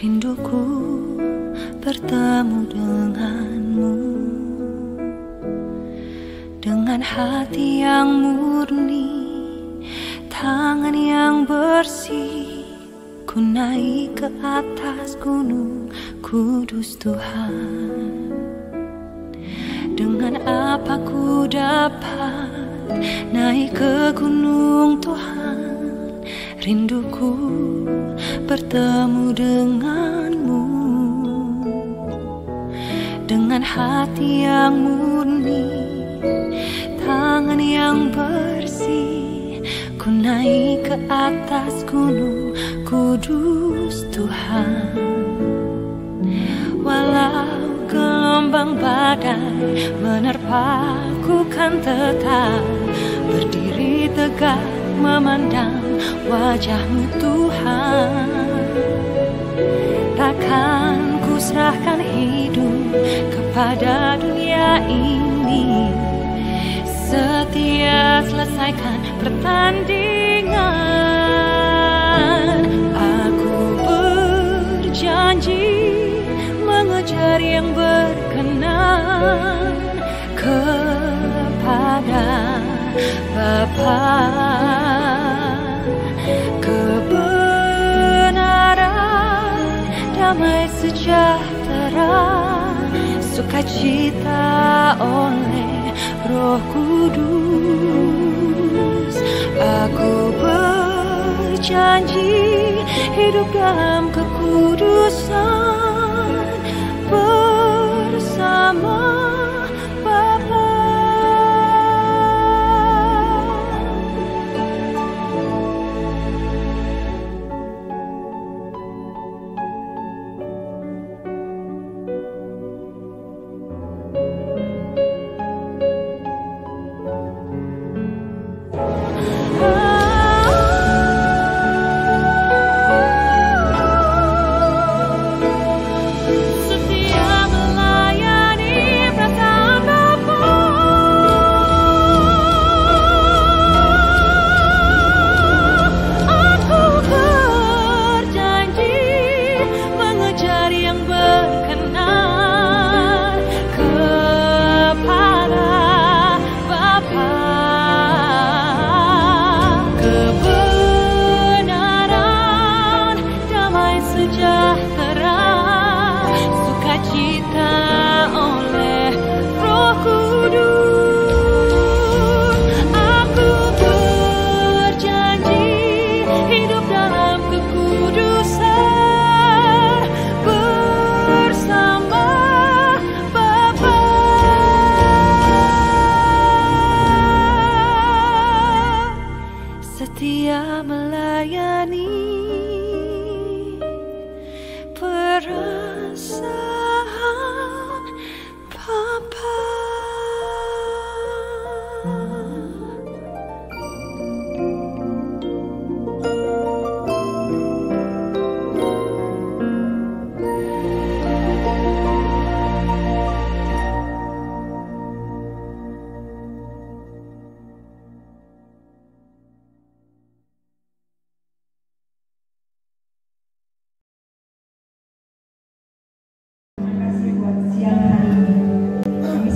Rinduku bertemu denganmu, dengan hati yang murni, tangan yang bersih. Ku naik ke atas gunung kudus Tuhan. Dengan apa ku dapat naik ke gunung Tuhan? Rinduku bertemu denganmu, dengan hati yang murni, tangan yang bersih. Ku naik ke atas gunung kudus Tuhan. Walau gelombang badai menerpaku, kan tetap berdiri tegak memandang wajah-Mu Tuhan. Takkan ku serahkan hidup kepada dunia ini, setia selesaikan pertandingan. Aku berjanji mengejar yang berkenan kepada Bapa. Kebenaran, damai sejahtera, sukacita oleh Roh Kudus. Aku berjanji hidup dalam kekudusan bersama Bapa. Setia melayani perasaan Bapa.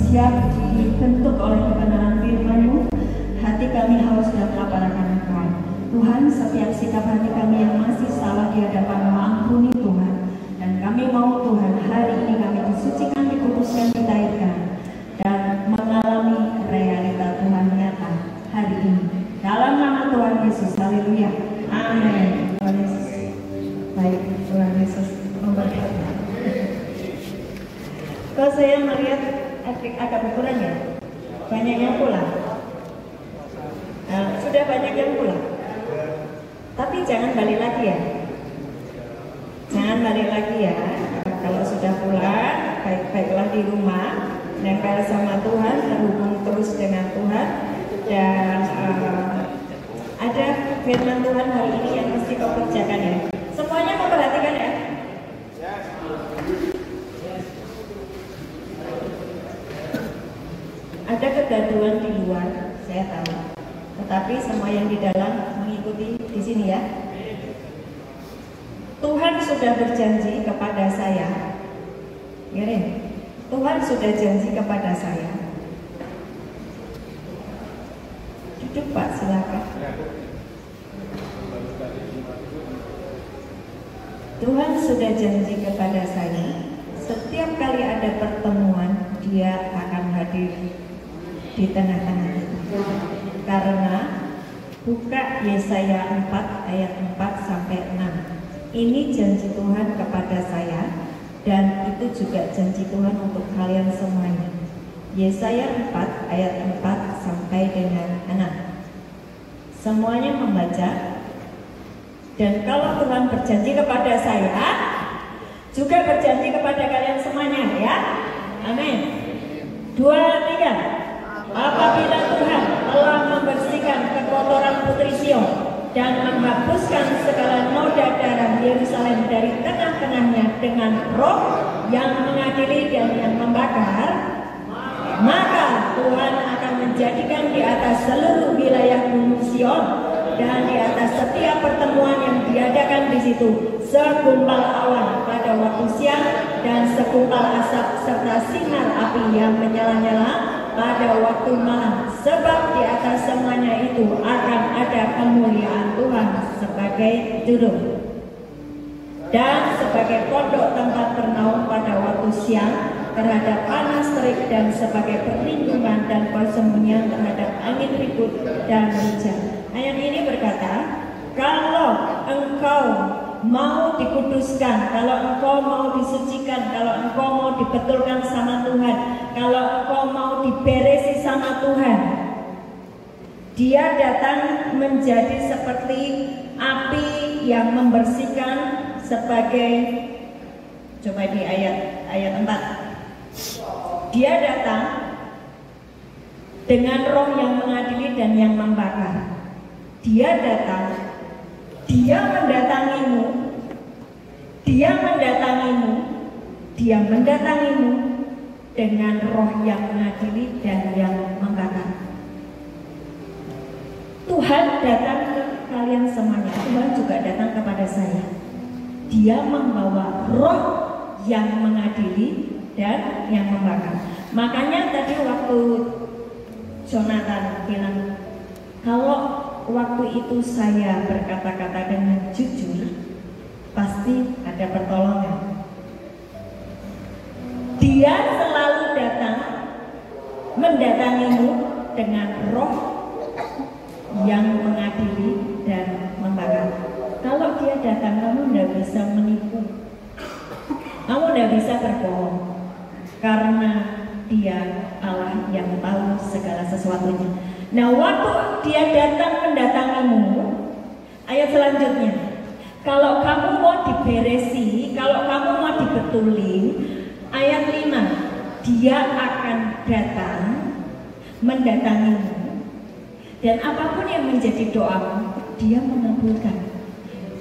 Siap dibentuk oleh kebenaran firman-Mu. Hati kami haus dan lapar akan Engkau. Tuhan, setiap sikap hati kami yang masih salah di hadapan-Mu, ampuni Tuhan. Dan kami mau Tuhan, hari ini kami disucikan, dikuduskan, ditahirkan, dan mengalami realita Tuhan nyata hari ini. Dalam nama Tuhan Yesus, haleluya, amin. Tuhan Yesus, baik, Tuhan Yesus memberkati. Kalau saya melihat agak berkurang ya, banyak yang pulang. Nah, sudah banyak yang pulang, tapi jangan balik lagi ya, jangan balik lagi ya. Kalau sudah pulang, baik-baiklah di rumah, nempel sama Tuhan, terhubung terus dengan Tuhan, dan ada firman Tuhan hari ini yang mesti kau kerjakan ya. Semuanya memperhatikan ya. Ada kegaduhan di luar, saya tahu. Tetapi semua yang di dalam mengikuti di sini ya. Tuhan sudah berjanji kepada saya. Tuhan sudah janji kepada saya. Duduk Pak, silakan. Tuhan sudah janji kepada saya, setiap kali ada pertemuan, Dia akan hadir di tengah-tengah kita. Karena buka Yesaya 4 ayat 4 sampai 6. Ini janji Tuhan kepada saya, dan itu juga janji Tuhan untuk kalian semuanya. Yesaya 4 ayat 4 sampai dengan 6. Semuanya membaca. Dan kalau Tuhan berjanji kepada saya, juga berjanji kepada kalian semuanya, ya. Amin. 2, 3. Apabila Tuhan telah membersihkan kekotoran putri Sion dan menghapuskan segala noda darah Yerusalem dari tengah-tengahnya dengan roh yang mengadili dan yang membakar, maka Tuhan akan menjadikan di atas seluruh wilayah gunung Sion dan di atas setiap pertemuan yang diadakan di situ segumpal awan pada waktu siang dan segumpal asap serta sinar api yang menyala-nyala pada waktu malam, sebab di atas semuanya itu akan ada kemuliaan Tuhan sebagai juru dan sebagai pondok tempat bernaung pada waktu siang terhadap panas terik dan sebagai perlindungan dan persembunyian terhadap angin ribut dan hujan. Ayat ini berkata, kalau engkau mau dikuduskan, kalau engkau mau disucikan, kalau engkau mau dibetulkan sama Tuhan, kalau engkau mau diberesi sama Tuhan, Dia datang menjadi seperti api yang membersihkan sebagai, coba di ayat 4. Dia datang dengan roh yang mengadili dan yang membakar. Dia datang, Dia mendatangimu, Dia mendatangimu, Dia mendatangimu dengan roh yang mengadili dan yang membakar. Tuhan datang ke kalian semuanya. Tuhan juga datang kepada saya. Dia membawa roh yang mengadili dan yang membakar. Makanya tadi waktu Jonathan bilang, kalau waktu itu saya berkata-kata dengan jujur, pasti ada pertolongan. Dia selalu datang mendatangimu dengan roh yang mengadili dan membakar. Kalau Dia datang, kamu tidak bisa menipu, kamu tidak bisa berbohong, karena Dia Allah yang tahu segala sesuatunya. Nah, waktu Dia datang mendatangimu, ayat selanjutnya, kalau kamu mau diberesi, kalau kamu mau dibetulin, ayat 5, Dia akan datang mendatangimu, dan apapun yang menjadi doamu, Dia mengabulkan,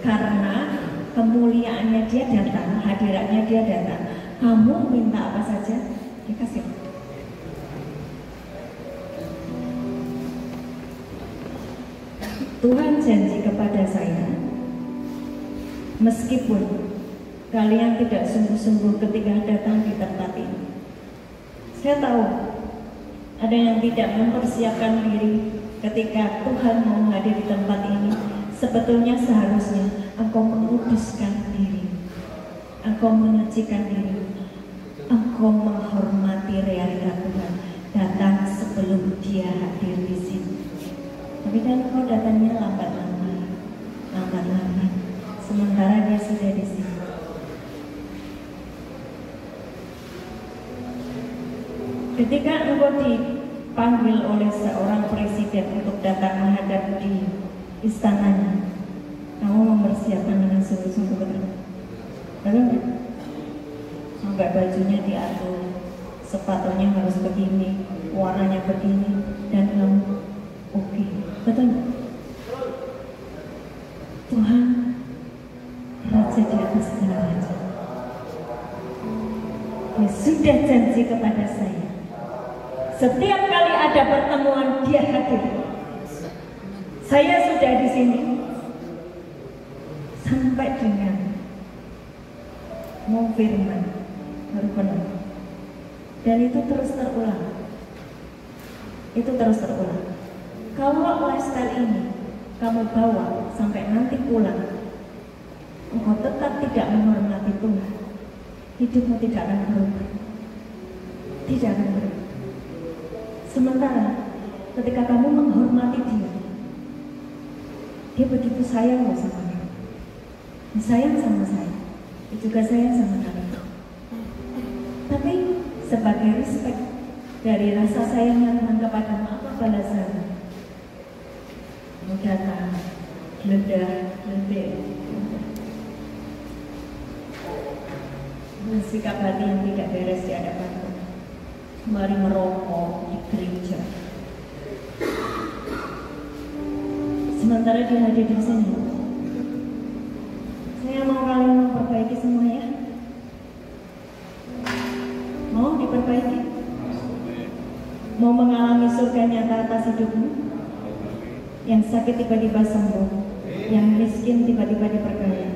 karena kemuliaannya Dia datang, hadiratnya Dia datang. Kamu minta apa saja, dikasih. Tuhan janji kepada saya, meskipun kalian tidak sungguh-sungguh ketika datang di tempat ini. Saya tahu ada yang tidak mempersiapkan diri ketika Tuhan mau hadir di tempat ini. Sebetulnya seharusnya engkau menguduskan diri, engkau menyucikan diri, engkau menghormati realita Tuhan, datang sebelum Dia hadir di sini. Tapi kan kau datangnya lambat-lambat, sementara Dia sudah di sini. Ketika engkau dipanggil oleh seorang presiden untuk datang menghadap di istananya, kamu mempersiapkan dengan sungguh-sungguh, betul? Sampai bajunya diatur, sepatunya harus begini, warnanya begini, dan kamu oke, betul? Tuhan Raja di atas segala raja, Dia sudah janji kepada saya, setiap kali ada pertemuan Dia hadir. Saya sudah di sini sampai dengan mau firman baru benar. Dan itu terus terulang. Itu terus terulang. Kalau lifestyle ini kamu bawa sampai nanti pulang, engkau tetap tidak menghormati Tuhan, hidupmu tidak akan berubah. Tidak akan berubah. Sementara ketika kamu menghormati Dia, Dia begitu sayang sama kamu. Dia sayang sama saya, Dia juga sayang sama kamu. Tapi sebagai respect dari rasa sayangnya Tuhan kepadamu, apa balasannya? Kamu datang, geledah, sikap hati yang tidak beres di hadapan Tuhan. Mari merokok di gereja. Sementara dia hadir di sini, saya mau kalian memperbaiki semuanya. Mau diperbaiki? Mau mengalami surga nyata atas hidupmu? Yang sakit tiba-tiba sembuh, yang miskin tiba-tiba diperkaya.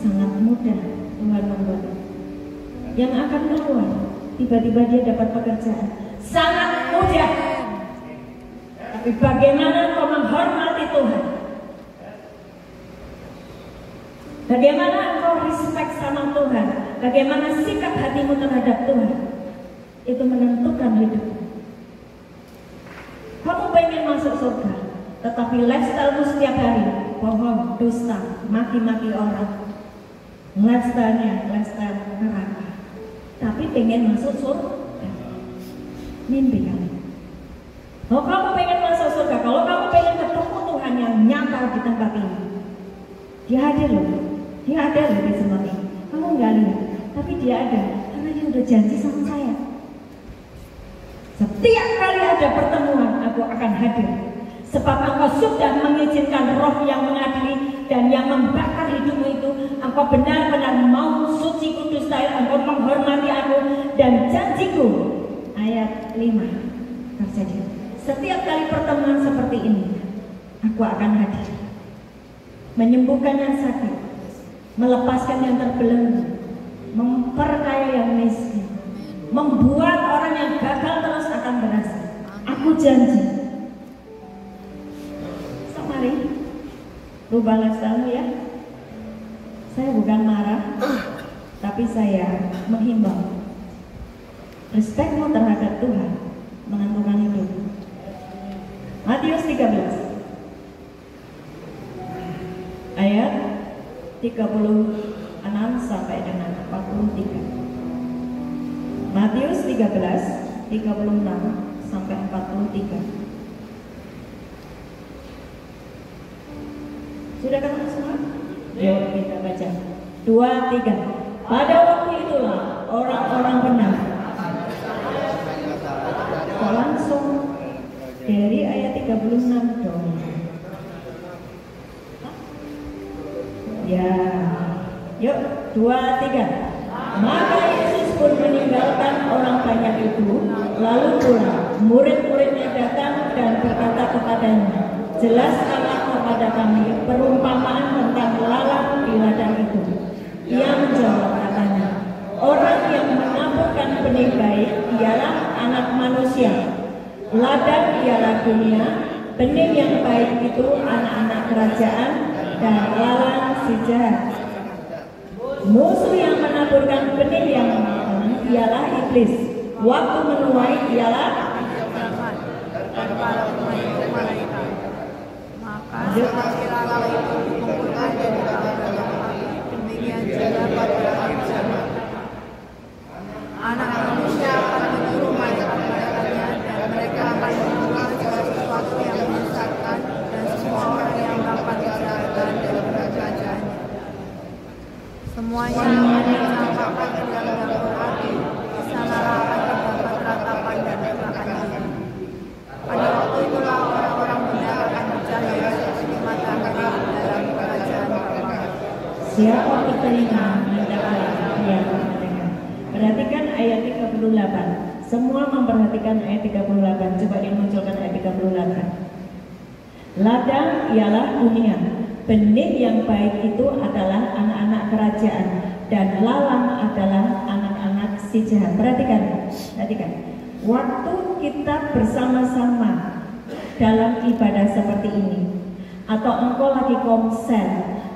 Sangat mudah Tuhan membuat. Yang akan keluar, tiba-tiba dia dapat pekerjaan. Sangat mudah. Tapi bagaimana kau menghormati Tuhan? Bagaimana engkau respect sama Tuhan? Bagaimana sikap hatimu terhadap Tuhan? Itu menentukan hidupmu. Kamu pengen masuk surga, tetapi lifestyle-mu setiap hari bohong, dusta, maki-maki orang. Lifestyle-nya lifestyle neraka. Tapi pengen masuk surga. Mimpi kamu. Kalau kamu pengen masuk surga, kalau kamu pengen ketemu Tuhan yang nyata di tempat ini, Dia hadir loh. Dia ada loh di semua ini. Kamu nggak lihat, tapi Dia ada karena Dia udah janji sama saya. Setiap kali ada pertemuan, aku akan hadir. Sebab engkau sudah mengizinkan roh yang mengadili dan yang membakar hidupmu itu. Engkau benar-benar mau suci kudus saya, engkau menghormati aku dan janjiku. Ayat 5 terjadi. Setiap kali pertemuan seperti ini, aku akan hadir. Menyembuhkan yang sakit, melepaskan yang terbelenggu, memperkaya yang miskin, membuat orang yang gagal terus akan berhasil. Aku janji. So, mari rubah lifestyle ya. Saya bukan marah, tapi saya menghimbau. Respekmu terhadap Tuhan menentukan hidup. Matius 13 ayat 36 sampai dengan 43. Matius 13 36 sampai 43. Sudah ketemu semua? Yuk kita baca. 2, 3. Pada waktu itulah orang-orang benar. Langsung dari ayat 36 dong. Ya, yuk 2, 3. Maka Yesus pun meninggalkan orang banyak itu, lalu pulang. Murid-muridnya datang dan berkata kepadanya, jelaskanlah kepada kami perumpamaan tentang lalat di ladang itu. Ia menjawab katanya, orang yang menaburkan benih baik ialah anak manusia. Ladang ialah dunia, benih yang baik itu anak-anak kerajaan, dan lalat si jahat. Musuh yang menaburkan benih yang ialah iblis. Waktu menuai ialah maka seperti lalat itu dikumpulkan dari demikian juga pada hari kiamat. Anak manusia akan menyuruh malaikat-malaikatnya dan mereka akan membunuh segala sesuatu yang menyesatkan dan semua orang yang melakukan kejahatan dari kerajaannya. Semuanya akan dicampakkan ke dalam dapur api. Di sanalah akan terdapat ratapan dan kecelakaan. Pada waktu itulah orang-orang benar akan bercahaya seperti matahari dalam kerajaan Bapa. Siapa bertelinga mendengarlah dia mendengar. Perhatikan ayat 38. Semua memperhatikan ayat 38. Coba dimunculkan ayat 38. Ladang ialah dunia. Benih yang baik itu adalah anak-anak kerajaan. si jahat. Perhatikan. Waktu kita bersama-sama dalam ibadah seperti ini, atau engkau lagi konser,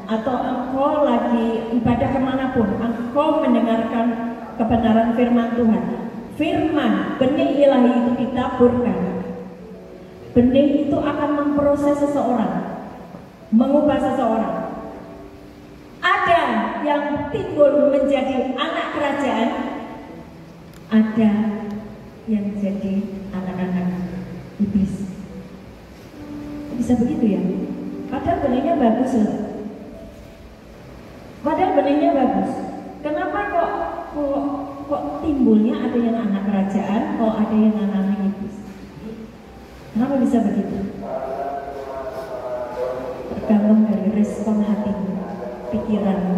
atau engkau lagi ibadah kemanapun, engkau mendengarkan kebenaran firman Tuhan. Firman, benih ilahi itu ditaburkan. Benih itu akan memproses seseorang, mengubah seseorang. Ada yang timbul menjadi anak kerajaan, ada yang jadi anak-anak iblis. Bisa begitu ya? Padahal benihnya bagus loh. Kenapa kok timbulnya ada yang anak kerajaan, kok ada yang anak-anak iblis? Kenapa bisa begitu? Tergantung dari respon hatimu, pikiranmu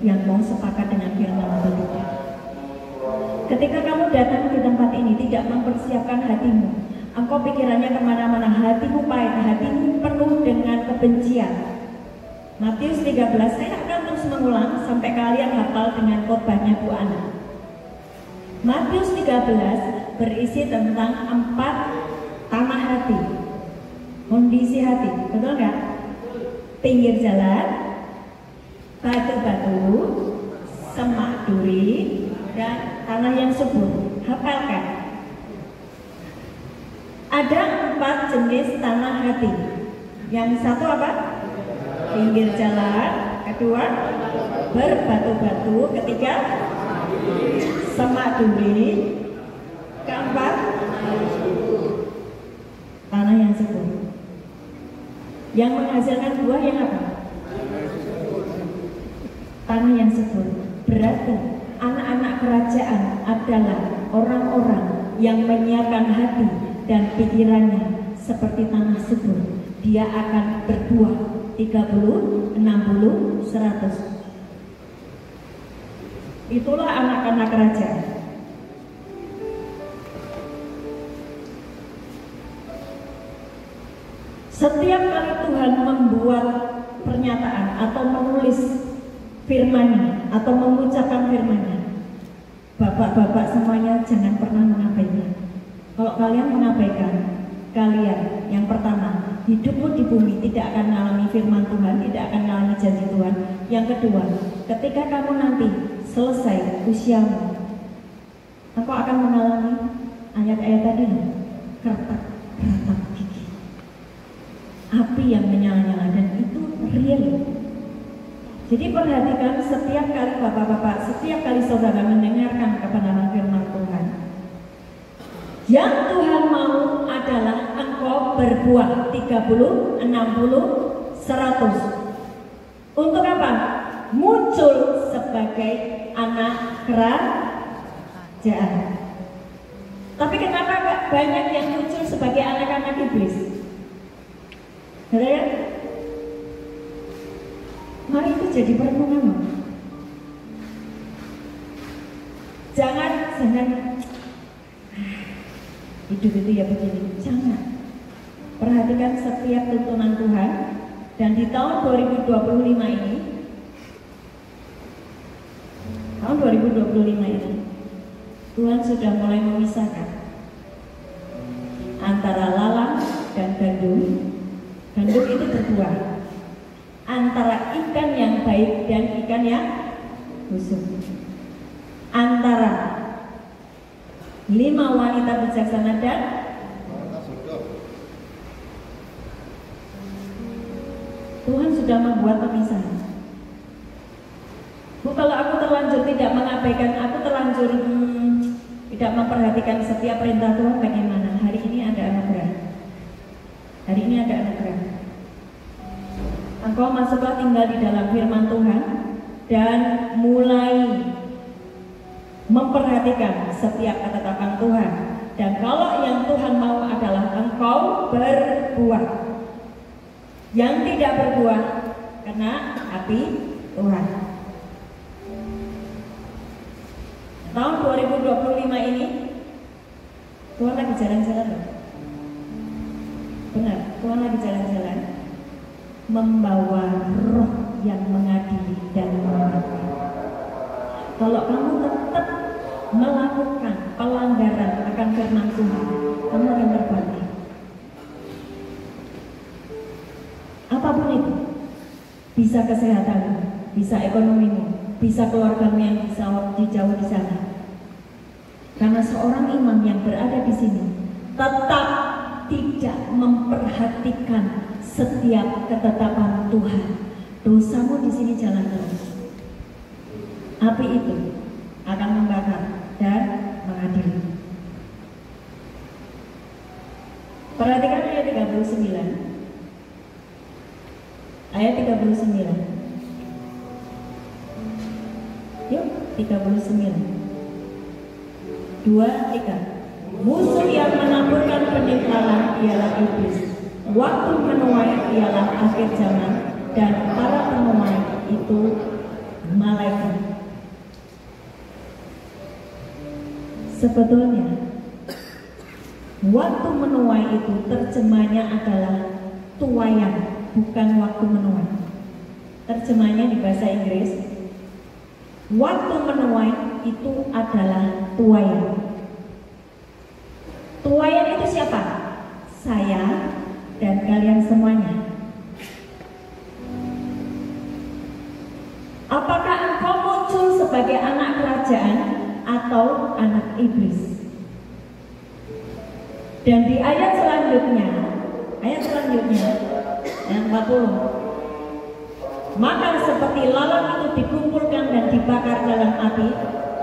yang mau sepakat dengan firman atau tidak. Ketika kamu datang di tempat ini tidak mempersiapkan hatimu, engkau pikirannya kemana-mana, hatimu pahit, hatimu penuh dengan kebencian. Matius 13, saya akan terus mengulang sampai kalian hafal dengan khotbahnya Bu Ana. Matius 13 berisi tentang 4 tanah hati, kondisi hati, betul nggak? Pinggir jalan, batu-batu, semak duri, dan tanah yang subur. Hafalkan. Ada 4 jenis tanah hati. Yang satu apa? Pinggir jalan. Kedua, berbatu-batu. Ketiga, semak duri. Keempat, tanah yang subur. Yang menghasilkan buah yang apa? Tanah yang subur. Berarti anak-anak kerajaan adalah orang-orang yang menyiapkan hati dan pikirannya seperti tanah subur. Dia akan berbuah 30, 60, 100. Itulah anak-anak kerajaan. Setiap kali Tuhan membuat pernyataan atau menulis firman-Nya atau mengucapkan firman-Nya, bapak-bapak semuanya jangan pernah mengabaikan. Kalau kalian mengabaikan, kalian yang pertama, hidupmu di bumi tidak akan mengalami firman Tuhan, tidak akan mengalami janji Tuhan. Yang kedua, ketika kamu nanti selesai usiamu, engkau akan mengalami ayat-ayat tadi, kertak gigi, api yang menyala-nyala, dan itu real. Jadi perhatikan setiap kali bapak-bapak, setiap kali saudara mendengarkan kebenaran firman Tuhan, yang Tuhan mau adalah engkau berbuah 30, 60, 100. Untuk apa? Muncul sebagai anak kerajaan. Tapi kenapa banyak yang muncul sebagai anak-anak iblis? Ya? Mari itu jadi perenungan. Jangan hidup itu ya begini. Jangan. Perhatikan setiap tuntunan Tuhan. Dan di tahun 2025 ini, Tuhan sudah mulai memisahkan antara lalang dan gandum. Gandum itu berbuah. Antara ikan yang baik dan ikan yang busuk. Antara 5 wanita bijaksana dan Tuhan sudah membuat pemisahan. Bu, kalau aku terlanjur tidak mengabaikan, aku terlanjur tidak memperhatikan setiap perintah Tuhan, bagaimana? Hari ini ada anugerah. Hari ini ada anugerah. Engkau masuklah tinggal di dalam firman Tuhan dan mulai memperhatikan setiap ketetapan Tuhan. Dan kalau yang Tuhan mau adalah engkau berbuah. Yang tidak berbuah kena api Tuhan. Tahun 2025 ini Tuhan lagi jalan-jalan loh. Benar, Tuhan lagi jalan-jalan membawa roh yang mengadili dan mengampuni. Kalau kamu tetap melakukan bisa kesehatanmu, bisa ekonomimu, bisa keluargamu yang jauh di sana. Karena seorang imam yang berada di sini tetap tidak memperhatikan setiap ketetapan Tuhan. Dosamu di sini jalan terus. Api itu akan membakar dan mengadili. Perhatikan ayat 39. Ayat 39. Yuk, 39. 2, 3. Musuh yang menaburkan penimpalan ialah iblis. Waktu menuai ialah akhir zaman, dan para penuai itu malaikat. Sebetulnya waktu menuai itu terjemahnya adalah tuaian, bukan waktu menuai. Terjemahnya di bahasa Inggris, waktu menuai itu adalah tuaian. Tuaian itu siapa? Saya dan kalian semuanya. Apakah engkau muncul sebagai anak kerajaan atau anak iblis? Dan di ayat selanjutnya, ayat 40. Maka seperti lalat itu dikumpulkan dan dibakar dalam api,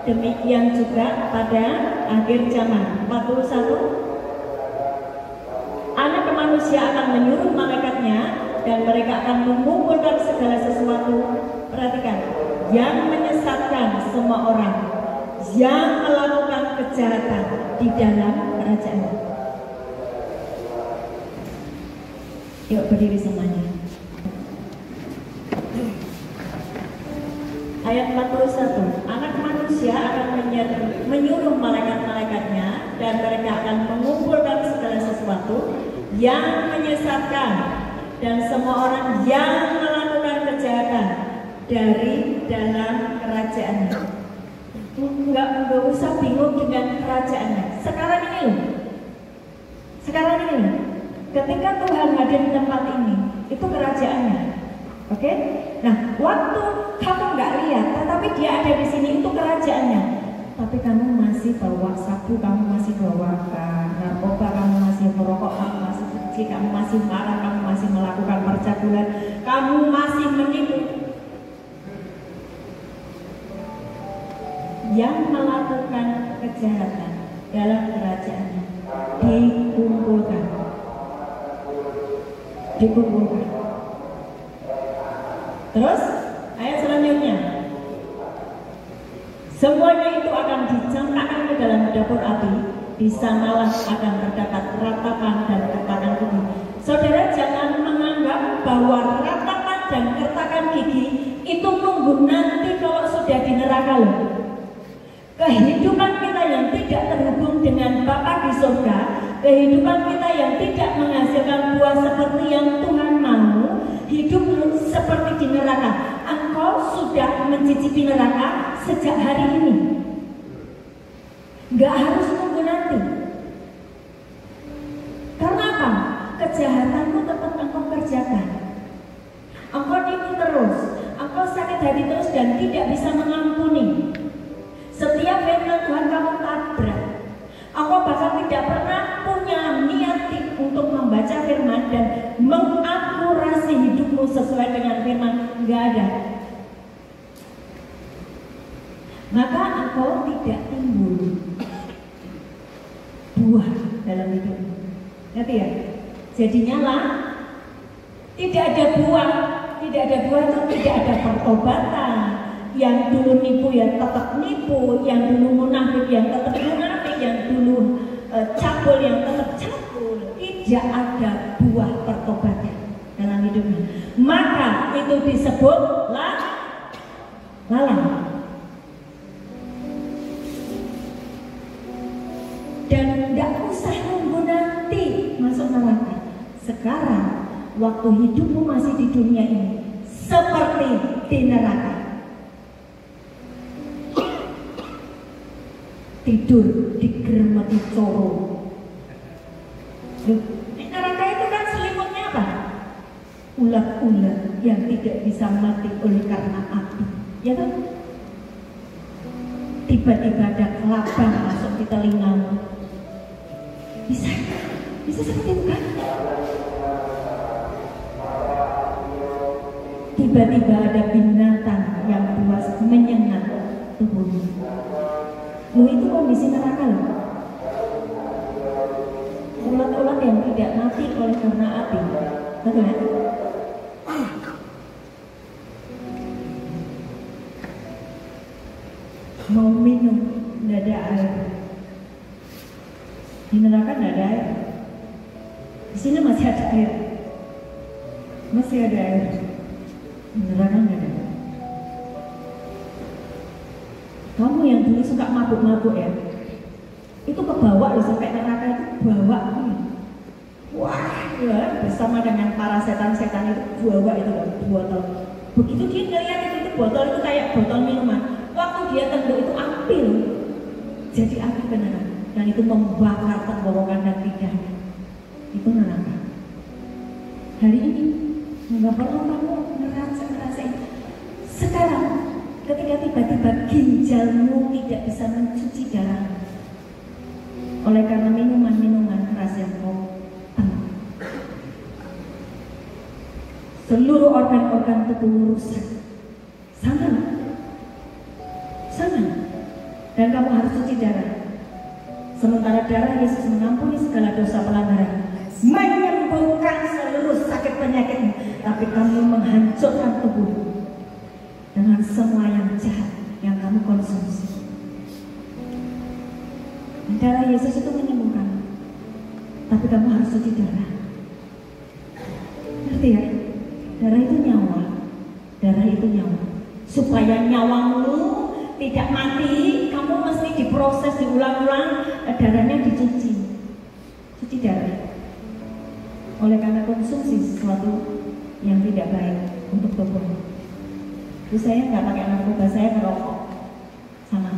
demikian juga pada akhir zaman. 41. Anak manusia akan menyuruh malaikatnya, dan mereka akan mengumpulkan segala sesuatu. Perhatikan, yang menyesatkan semua orang yang melakukan kejahatan di dalam kerajaan. Yuk berdiri semuanya. Ayat 41. Anak manusia akan menyuruh malaikat-malaikatnya, dan mereka akan mengumpulkan segala sesuatu yang menyesatkan dan semua orang yang melakukan kejahatan dari dalam kerajaannya. Enggak usah bingung dengan kerajaannya. Sekarang ini loh. Ketika Tuhan hadir di tempat ini, itu kerajaannya. Oke? Nah, waktu kamu nggak lihat, tetapi dia ada di sini, itu kerajaannya. Tapi kamu masih bawa sabu, kamu masih bawa narkoba, kamu masih merokok, kamu masih benci, kamu masih marah, kamu masih melakukan percabulan, kamu masih menipu. Yang melakukan kejahatan dalam kerajaannya dikumpulkan. Terus ayat selanjutnya, semuanya itu akan dicampakkan ke dalam dapur api. Di sanalah akan terdapat ratapan dan kertakan gigi. Saudara jangan menganggap bahwa ratapan dan kertakan gigi itu nunggu nanti kalau sudah di neraka loh. Kehidupan kita yang tidak terhubung dengan Bapa di surga, kehidupan kita yang tidak menghasilkan buah seperti yang Tuhan mau, hidup seperti di neraka. Engkau sudah mencicipi neraka sejak hari ini. Gak harus tunggu nanti. Karena apa? Kejahatanmu tetap engkau kerjakan. Engkau nipu terus, engkau sakit hati terus dan tidak bisa mengampuni. Setiap firman Tuhan kamu tabrak. Engkau bahkan tidak pernah punya niat untuk membaca firman dan mengakurasi hidupmu sesuai dengan firman. Gak ada. Maka engkau tidak timbul buah dalam hidupmu. Ngerti ya? Jadinya lah tidak ada buah. Tidak ada buah itu tidak ada pertobatan. Yang dulu nipu ya tetap nipu, yang dulu munafik yang tetap munafik, yang dulu cabul yang tetap cabul. Tidak ada buah pertobatan dalam hidupnya. Maka itu disebut lalang. Dan tidak usah nunggu nanti masuk neraka. Sekarang waktu hidupmu masih di dunia ini seperti di neraka. Tidur digeremeti coro. Di neraka itu kan selimutnya apa? ulat-ulat yang tidak bisa mati oleh karena api, ya kan? Tiba-tiba ada kelabang masuk di telingamu. Bisa seperti itu kan? Tiba-tiba ada binatang yang buas menyengat tubuhmu. Itu kondisi neraka loh. Ulat-ulat yang tidak mati oleh karena api, betul ya? Mau minum, tidak ada air. Di neraka tidak ada air. Di sini masih ada air. Masih ada air. Di neraka tidak ada. Kamu yang dulu suka mabuk-mabuk ya, itu kebawa loh sampai neraka itu bawa. Wah, ya, bersama dengan para setan-setan itu bawa itu botol. Begitu dia ngeliat itu botol itu kayak botol minuman. Waktu dia tenduk itu api loh. Jadi api beneran. Dan itu membakar tenggorokan dan lidahnya. Itu neraka. Hari ini nggak perlu kamu ngerasain. Sekarang ketika tiba-tiba ginjalmu tidak bisa mencuci darah oleh karena minuman-minuman keras yang kau telan, seluruh organ-organ tubuhmu rusak. Sama. Dan kamu harus cuci darah. Sementara darah Yesus mengampuni segala dosa pelanggaran, menyembuhkan seluruh sakit penyakitmu, tapi kamu menghancurkan tubuhmu dengan semua yang jahat yang kamu konsumsi. Darah Yesus itu menyembuhkan, tapi kamu harus cuci darah. Ngerti ya? Darah itu nyawa. Darah itu nyawa. Supaya nyawamu tidak mati, kamu mesti diproses, diulang-ulang, darahnya dicuci. Cuci darah. Oleh karena konsumsi sesuatu yang tidak baik untuk tubuh. Terus saya nggak pakai narkoba, saya ngerokok. Sama.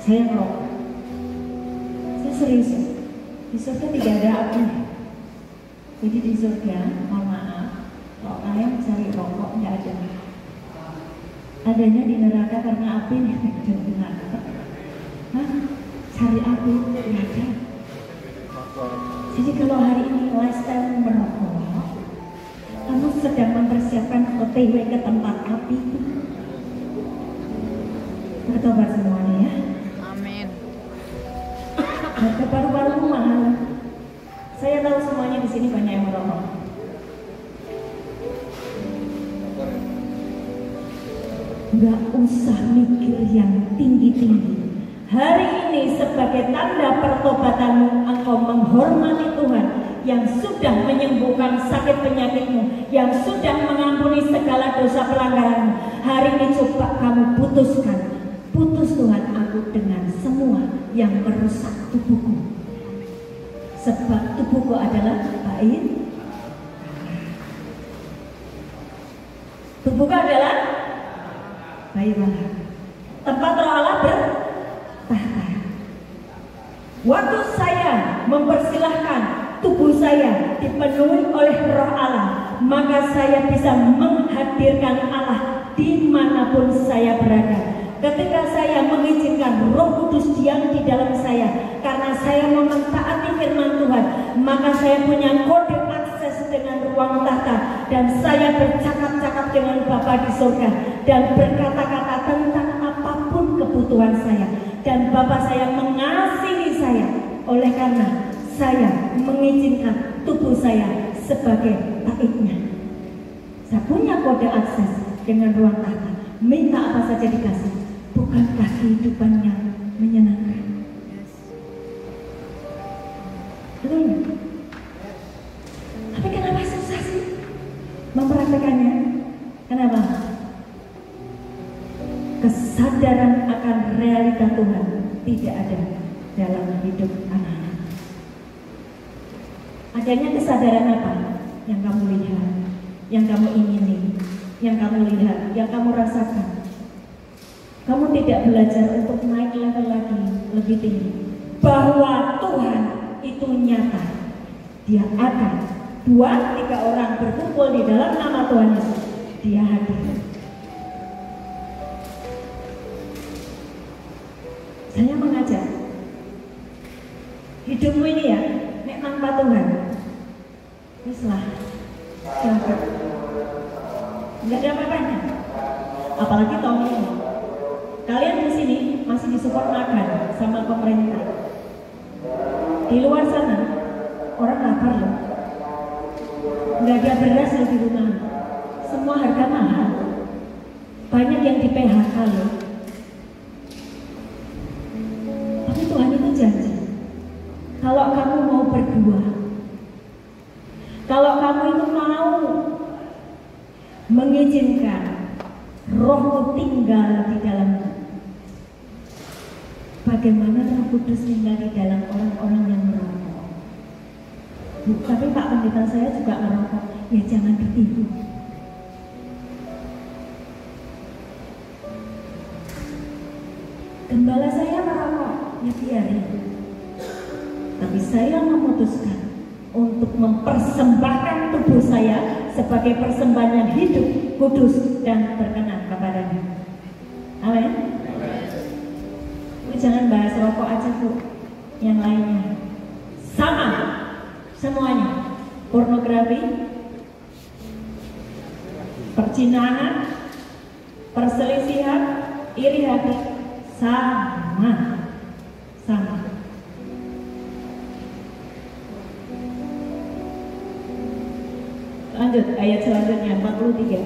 Saya ngerokok. Saya serius. Di surga tidak ada api. Jadi di surga, mohon maaf, kalau kalian cari rokok nggak ada. Adanya di neraka karena api nih, dan neraka. Hah? Cari api nggak ada. Jadi kalau hari ini lifestyle merokok, kamu sedang mempersiapkan OTW ke tempat api. Bertobat semuanya ya. Amin. Harga paru-parumu mahal. Saya tahu semuanya di sini banyak yang merokok. Gak usah mikir yang tinggi-tinggi. Hari ini sebagai tanda pertobatanmu, engkau menghormati Tuhan yang sudah menyembuhkan sakit penyakitmu, yang sudah mengampuni segala dosa pelanggaranmu. Hari ini coba kamu putuskan, putus Tuhan aku dengan semua yang merusak tubuhku. Sebab tubuhku adalah bait. Tubuhku adalah bait Allah, tempat Roh Allah bertahta. Waktu saya mempersilahkan tubuh saya dipenuhi oleh Roh Allah, maka saya bisa menghadirkan Allah dimanapun saya berada. Ketika saya mengizinkan Roh Kudus diam di dalam saya, karena saya mau mentaati firman Tuhan, maka saya punya kode akses dengan ruang tahta, dan saya bercakap-cakap dengan Bapa di surga dan berkata-kata tentang apapun kebutuhan saya, dan Bapa saya mengasihi saya oleh karena saya mengizinkan tubuh saya sebagai taitnya. Saya punya kode akses dengan ruang tahta. Minta apa saja dikasih. Bukankah kehidupan yang menyenangkan? Betul? Tapi kenapa susah sih mempraktekannya? Kenapa? Kesadaran akan realita Tuhan tidak ada dalam hidup anak-anak. Adanya kesadaran apa? Yang kamu lihat, yang kamu ingini, yang kamu lihat, yang kamu rasakan. Kamu tidak belajar untuk naik level lagi, lebih tinggi. Bahwa Tuhan itu nyata. Dia ada 2, 3 orang berkumpul di dalam nama Tuhan Yesus, Dia hadir. Saya mengajak hidupmu ini ya, nek tanpa Tuhan, weslah, silakan. Nggak ada apa-apanya. Apalagi tahun ini, kalian di sini masih disupport makan sama pemerintah. Di luar sana orang lapar loh, nggak ada beras loh di rumah, semua harga mahal, banyak yang di PHK loh. Tapi Tuhan itu janji, kalau kamu mau berbuah, kalau kamu itu mau mengizinkan Rohmu tinggal di dalammu, bagaimana Roh Kudus tinggal di dalam orang-orang yang merokok? Tapi Pak Pendeta, saya juga merokok. Ya jangan ditipu. Gembala saya merokok, ya biarin. Tapi saya memutuskan untuk mempersembahkan tubuh saya sebagai persembahan yang hidup, kudus, dan berkenan kepada-Nya. Amin. Jangan bahas rokok aja Bu, yang lainnya sama semuanya. Pornografi, perzinahan, perselisihan, iri hati, sama. Lanjut ayat selanjutnya 43.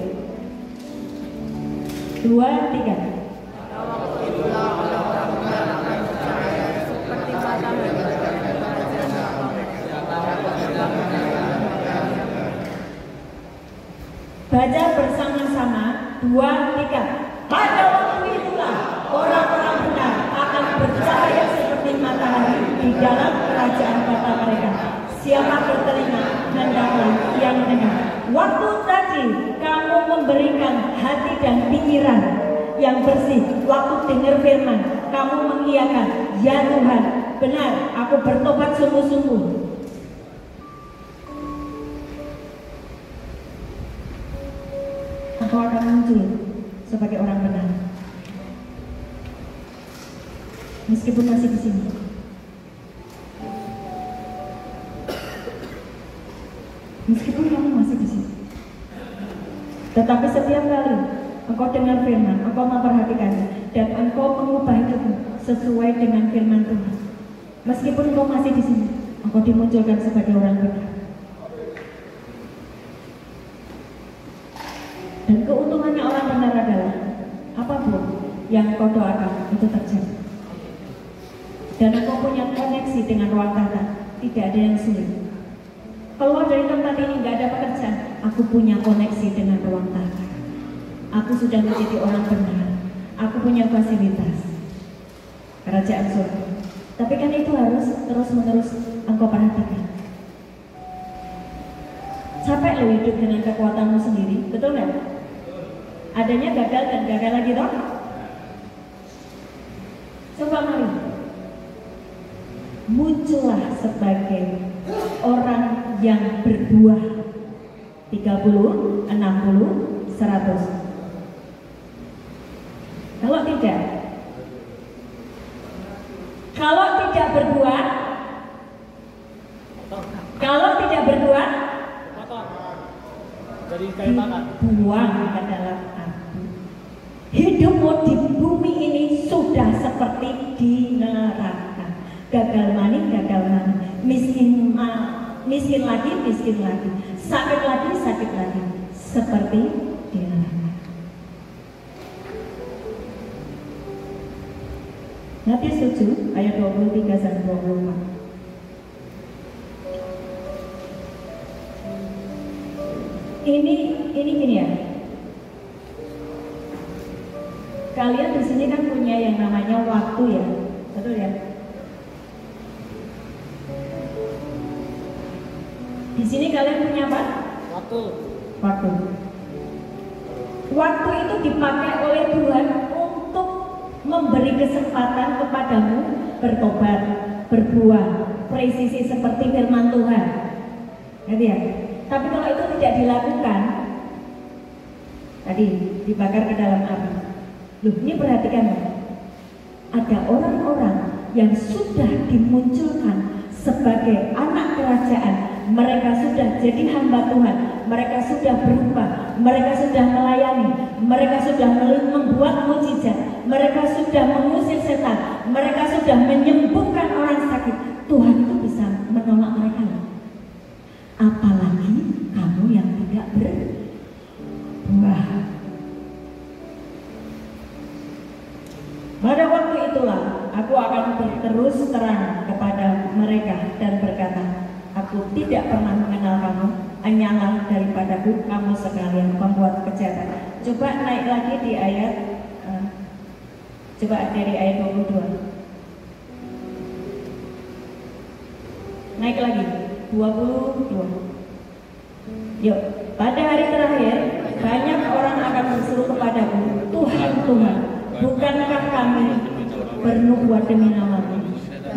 2, 3. Baca bersama-sama 2, 3. Pada waktu itulah orang-orang benar akan bercahaya seperti matahari di dalam kerajaan Bapa mereka. Siapa bertelinga hendaklah ia mendengar. Waktu tadi kamu memberikan hati dan pikiran yang bersih. Waktu dengar firman, kamu mengiyakan, ya Tuhan, benar, aku bertobat sungguh-sungguh. Engkau akan muncul sebagai orang benar, meskipun masih di sini. Meskipun kamu masih di sini, tetapi setiap kali engkau dengar firman, engkau memperhatikannya, dan engkau mengubah hidupmu sesuai dengan firman Tuhan. Meskipun engkau masih di sini, engkau dimunculkan sebagai orang benar. Dan keuntungannya orang benar adalah apapun yang engkau doakan itu terjadi. Dan engkau punya koneksi dengan ruang tata, tidak ada yang sulit. Keluar dari tempat ini nggak ada pekerjaan, aku punya koneksi dengan ruang tata. Aku sudah menjadi orang benar. Aku punya fasilitas kerajaan surga. Tapi kan itu harus terus-menerus engkau perhatikan. Capek lo hidup dengan kekuatanmu sendiri, betul nggak? Adanya gagal dan gagal lagi toh? Coba mari muncullah sebagai orang yang berbuah 30, 60, 100. Kalau tidak berbuah, dibuang ke dalam api. Hidupmu di bumi ini sudah seperti di neraka. Gagal maning, miskin lagi, sakit lagi, seperti di neraka. Matius 7 ayat 23 sampai 24. Ini gini ya. Kalian di sini kan punya yang namanya waktu ya, betul ya? Di sini kalian punya apa? Waktu. Waktu itu dipakai oleh Tuhan untuk memberi kesempatan kepadamu bertobat, berbuah, presisi seperti firman Tuhan. Ngerti ya? Tapi kalau itu tidak dilakukan, tadi dibakar ke dalam api. Loh, ini perhatikan, ada orang-orang yang sudah dimunculkan sebagai anak kerajaan. Mereka sudah jadi hamba Tuhan, mereka sudah berubah, mereka sudah melayani, mereka sudah membuat mukjizat, mereka sudah mengusir setan, mereka sudah menyembuhkan orang sakit. Tuhan itu bisa menolak mereka. Apalagi kamu yang tidak berbuah. Pada waktu itulah aku akan berterus terang kepada mereka dan berkata, aku tidak pernah mengenal kamu, hanyalah daripadaku kamu sekalian pembuat kejahatan. Coba naik lagi di ayat, coba dari ayat 22. Naik lagi, 22. Yuk, pada hari terakhir banyak orang akan berseru kepadaku, Tuhan, Tuhan, bukankah kami bernubuat demi namamu,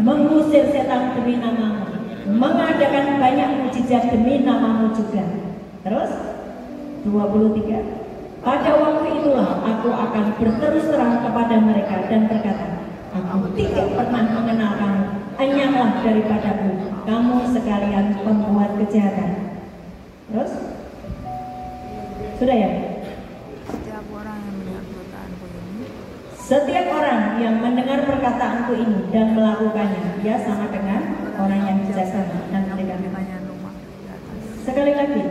mengusir setan demi namamu, mengadakan banyak mukjizat demi namamu juga. Terus 23. Pada waktu itulah aku akan berterus terang kepada mereka dan berkata, aku tidak pernah mengenal kamu, hanyalah daripadaku kamu sekalian pembuat kejahatan. Terus sudah ya? Setiap orang yang mendengar perkataanku ini dan melakukannya, dia sama dengan orang yang bijaksana dan tidak. Sekali lagi,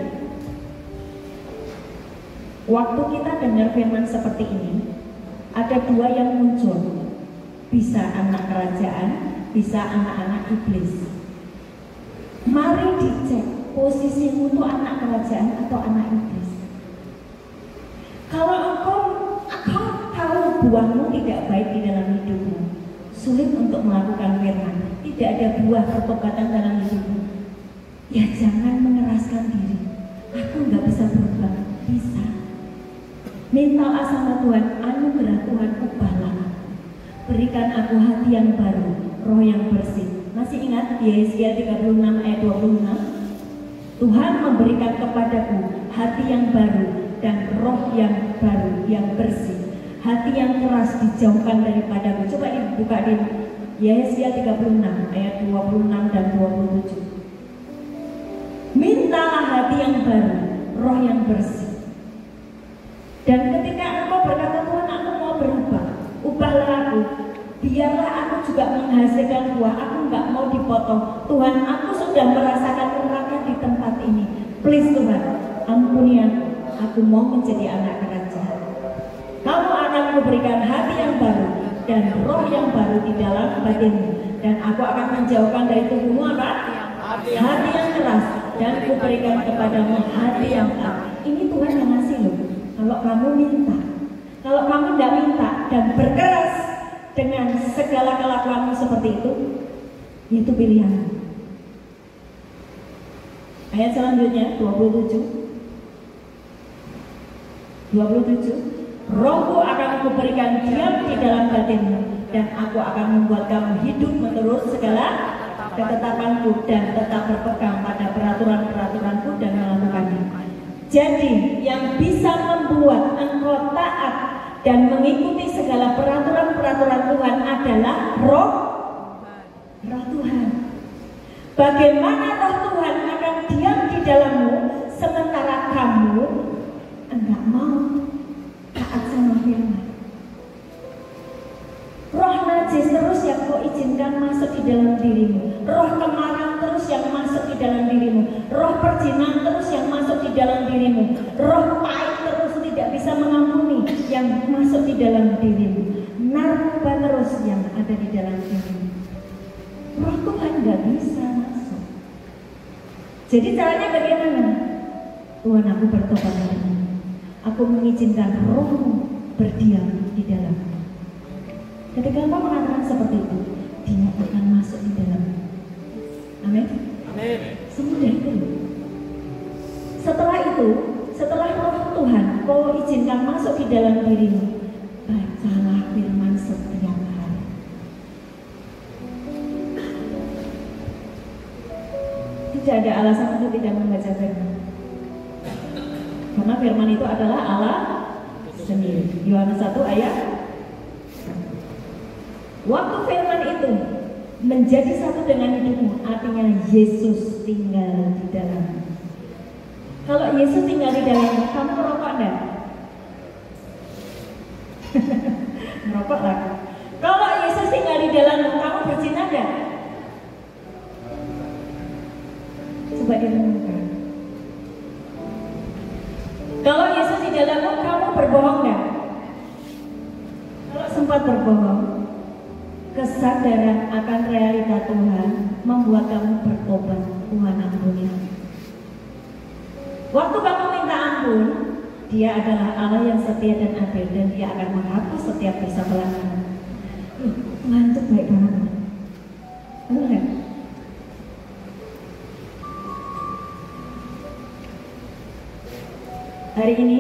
waktu kita dengar firman seperti ini, ada dua yang muncul. Bisa anak kerajaan, bisa anak-anak iblis. Mari dicek posisimu itu anak kerajaan atau anak iblis. Kalau engkau tahu buahmu tidak baik di dalam hidupmu, sulit untuk melakukan firman, tidak ada buah pertobatan dalam hidupmu, ya jangan mengeraskan diri. Aku nggak bisa berubah, bisa. Minta sama Tuhan, anugerah Tuhan ubahlah aku. Berikan aku hati yang baru, roh yang bersih. Masih ingat di Yesaya 36 ayat 26? Tuhan memberikan kepadaku hati yang baru dan roh yang baru, yang bersih. Hati yang keras dijauhkan daripadaku. Coba dibuka di Yesaya 36 ayat 26 dan 27. Mintalah hati yang baru, roh yang bersih. Dan ketika engkau berkata, Tuhan, aku mau berubah, ubahlah aku, biarlah aku juga menghasilkan buah, aku nggak mau dipotong. Tuhan, aku sudah merasakan neraka di tempat ini. Please Tuhan, ampuni aku mau menjadi anak kerajaan. Kamu akan memberikan hati yang baru dan roh yang baru di dalam batinmu, dan aku akan menjauhkan dari tubuhmu apa? Hati yang keras, dan kuberikan kepadamu hati yang taat. Ini Tuhan yang ngasih loh. Kalau kamu minta, kalau kamu tidak minta dan berkeras dengan segala kelakuanmu seperti itu pilihan. Ayat selanjutnya 27. Rohku akan kuberikan diam di dalam batinmu, dan aku akan membuat kamu hidup menurut segala ketetapanku dan tetap berpegang pada peraturan-peraturanku dan melakukannya. Jadi yang bisa membuat engkau taat dan mengikuti segala peraturan-peraturan Tuhan adalah roh Tuhan. Bagaimana roh Tuhan akan diam di dalammu sementara kamu enggak mau taat sama firman? Roh najis terus yang kau izinkan masuk di dalam dirimu, roh kemarah terus yang masuk di dalam dirimu, roh perjinan terus yang masuk di dalam dirimu, roh pahit terus tidak bisa mengampuni yang masuk di dalam dirimu, narkoba terus yang ada di dalam dirimu. Roh Tuhan gak bisa masuk. Jadi caranya bagaimana? Tuhan, aku bertobat hari ini. Aku mengizinkan rohmu berdiam di dalammu. Ketika engkau mengatakan seperti itu, dia akan masuk di dalammu. Amin. Amin. Semudah itu. Setelah itu, setelah roh Tuhan kau izinkan masuk di dalam dirimu, bacalah firman setiap hari. Tidak ada alasan untuk tidak membaca firman. firman itu adalah Allah sendiri. Yohanes 1 ayat. Waktu firman itu menjadi satu dengan hidupmu, artinya Yesus tinggal di dalammu. Kalau Yesus tinggal di dalammu, kamu merokok enggak? Merokok lah. Kalau Yesus tinggal di dalammu, kamu berzina enggak? Coba direnungkan. Kalau Yesus di dalammu, kamu berbohong enggak? Kalau sempat berbohong, kesadaran akan realita Tuhan membuat kamu bertobat. Tuhan ampuni. Waktu kamu minta ampun, Dia adalah Allah yang setia dan adil, dan Dia akan menghapus setiap dosa pelanggaran. Tuhan itu baik banget. Benar? Hari ini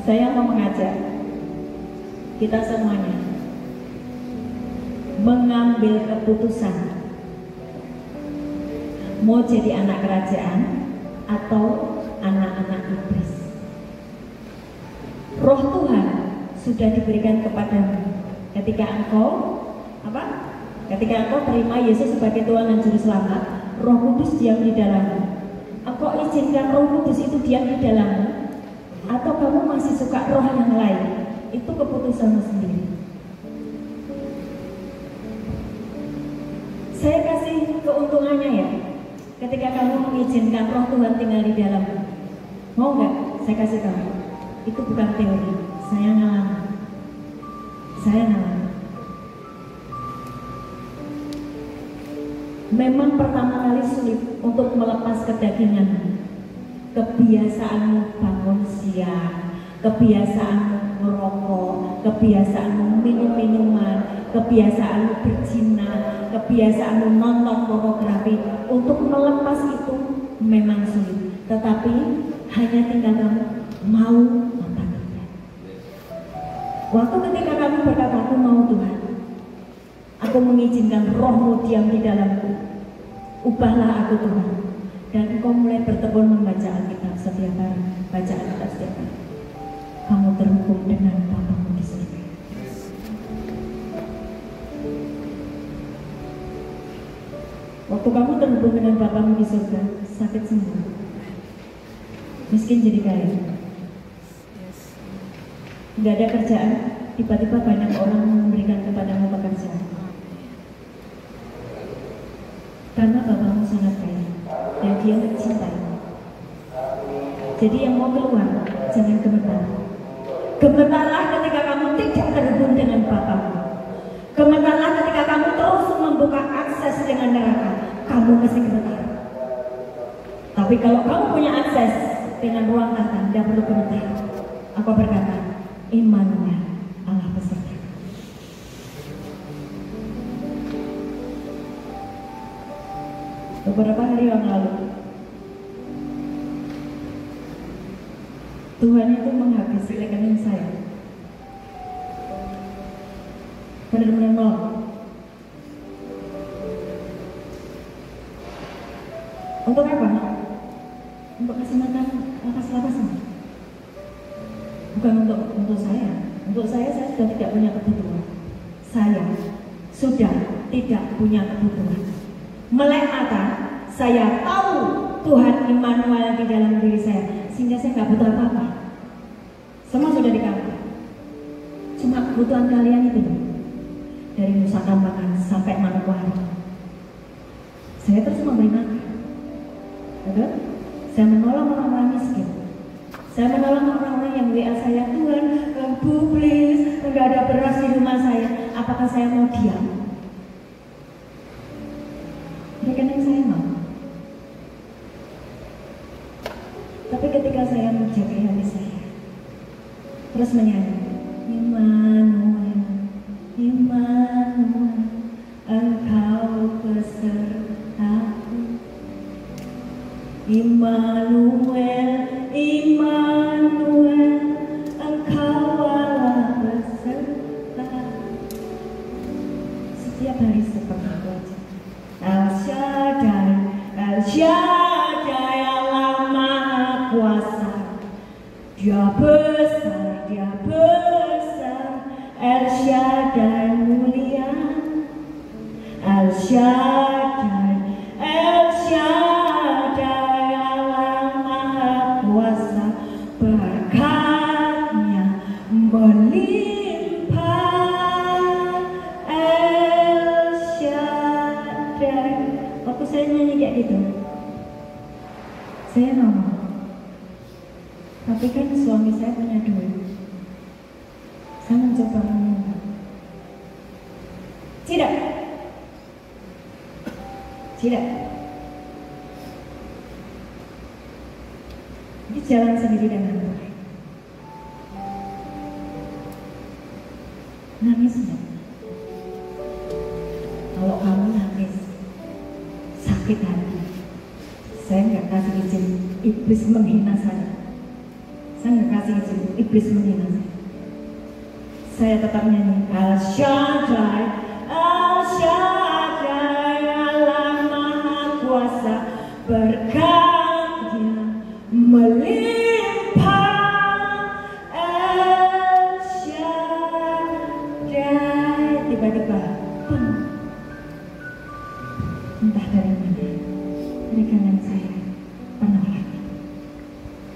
saya mau mengajak kita semuanya mengambil keputusan mau jadi anak kerajaan atau anak-anak iblis. Roh Tuhan sudah diberikan kepadamu ketika engkau ketika engkau terima Yesus sebagai Tuhan dan Juru Selamat. Roh Kudus diam di dalammu. Engkau izinkan Roh Kudus itu diam di dalammu, atau kamu masih suka roh yang lain? Itu keputusanmu sendiri. Saya kasih keuntungannya ya, ketika kamu mengizinkan Roh Tuhan tinggal di dalammu. Mau nggak? Saya kasih tahu. Itu bukan teori. Saya ngalamin. Memang pertama kali sulit untuk melepas kedagingan, kebiasaanmu bangun siang, kebiasaanmu merokok, kebiasaanmu minum minuman, kebiasaanmu berzina, kebiasaanmu nonton pornografi. Untuk melepas itu memang sulit, tetapi hanya tinggal kamu mau apa tidak. Waktu ketika kamu berkata, aku mau Tuhan, aku mengizinkan Roh-Mu diam di dalamku, ubahlah aku Tuhan. Dan engkau mulai bertekun membaca Alkitab setiap hari, baca Alkitab setiap hari. Kamu terhukum dengan Bapa-Mu di surga. Waktu kamu terhubung dengan Bapa-Mu di surga, sakit sembuh, miskin jadi kaya, nggak ada kerjaan, tiba-tiba banyak orang memberikan kepadamu pekerjaan. Karena Bapa-Mu sangat kaya dan Dia mencintai. Jadi yang mau keluar, jangan gemetar. Gemetarlah ketika kamu tidak terhubung dengan Bapa-Mu. Gemetarlah ketika kamu terus membuka akses dengan neraka. Kamu mesti gemetar. Tapi kalau kamu punya akses dengan ruang tahta, tidak perlu gemetar. Aku berkata, Immanuel, Allah beserta. Beberapa hari yang lalu, Tuhan itu menghabisi rekening saya. Benar-benar nol. Untuk apa? Untuk kasih makan lapas-lapasan. Bukan untuk saya. Untuk saya sudah tidak punya kebutuhan. Saya sudah tidak punya kebutuhan. Melek mata, saya tahu Tuhan Immanuel di dalam diri saya, sehingga saya nggak butuh apa-apa. Semua sudah dikasih. Cuma kebutuhan kalian itu, dari Nusa Kambangan sampai Manokwari, saya terus memberi makan. Betul? Saya menolong orang-orang miskin. Saya menolong orang-orang yang WA saya, Tuhan, Bu, please, nggak ada beras di rumah saya. Apakah saya mau diam? Rekening saya mau. Tapi ketika saya menjaga hati saya, terus menyanyi, Immanuel, Immanuel, Engkau besertaku. Immanuel, Immanuel, Engkau Allah beserta. Setiap hari seperti itu aja. El Shaddai, El Shaddai, Allah Maha Kuasa. El Shaddai mulia, El Shaddai, El Shaddai Allah Maha Kuasa, berkatnya melimpah. El Shaddai. Waktu saya nyanyi kayak gitu, saya ngomong, tapi kan suami saya punya duit. Saya mencoba meminta. Tidak. Ini jalan sendiri dengan Tuhan. Nangis enggak? Kalau kamu nangis, sakit hati, saya nggak kasih izin iblis menghina saya. Saya nggak kasih izin iblis menghina saya. Saya tetap nyanyi El Shaddai, El Shaddai Allah Maha Kuasa, berkatnya melimpah. El Shaddai. Tiba-tiba entah dari mana, dari kanan saya penuh lagi.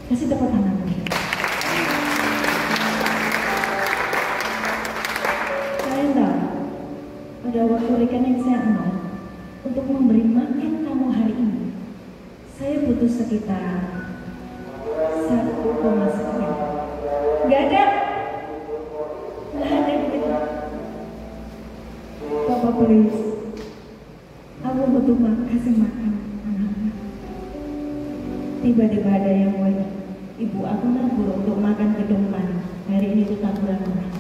Kasih tepuk tangan. Pada waktu rekening saya nol, untuk memberi makan kamu hari ini, saya butuh sekitar 1,1 sekian. Nggak ada begitu. Bapak please, aku butuh kasih makan anak-anak. Tiba-tiba ada yang banyak. Ibu aku nabur untuk makan kedepan. Hari ini itu taburan orang.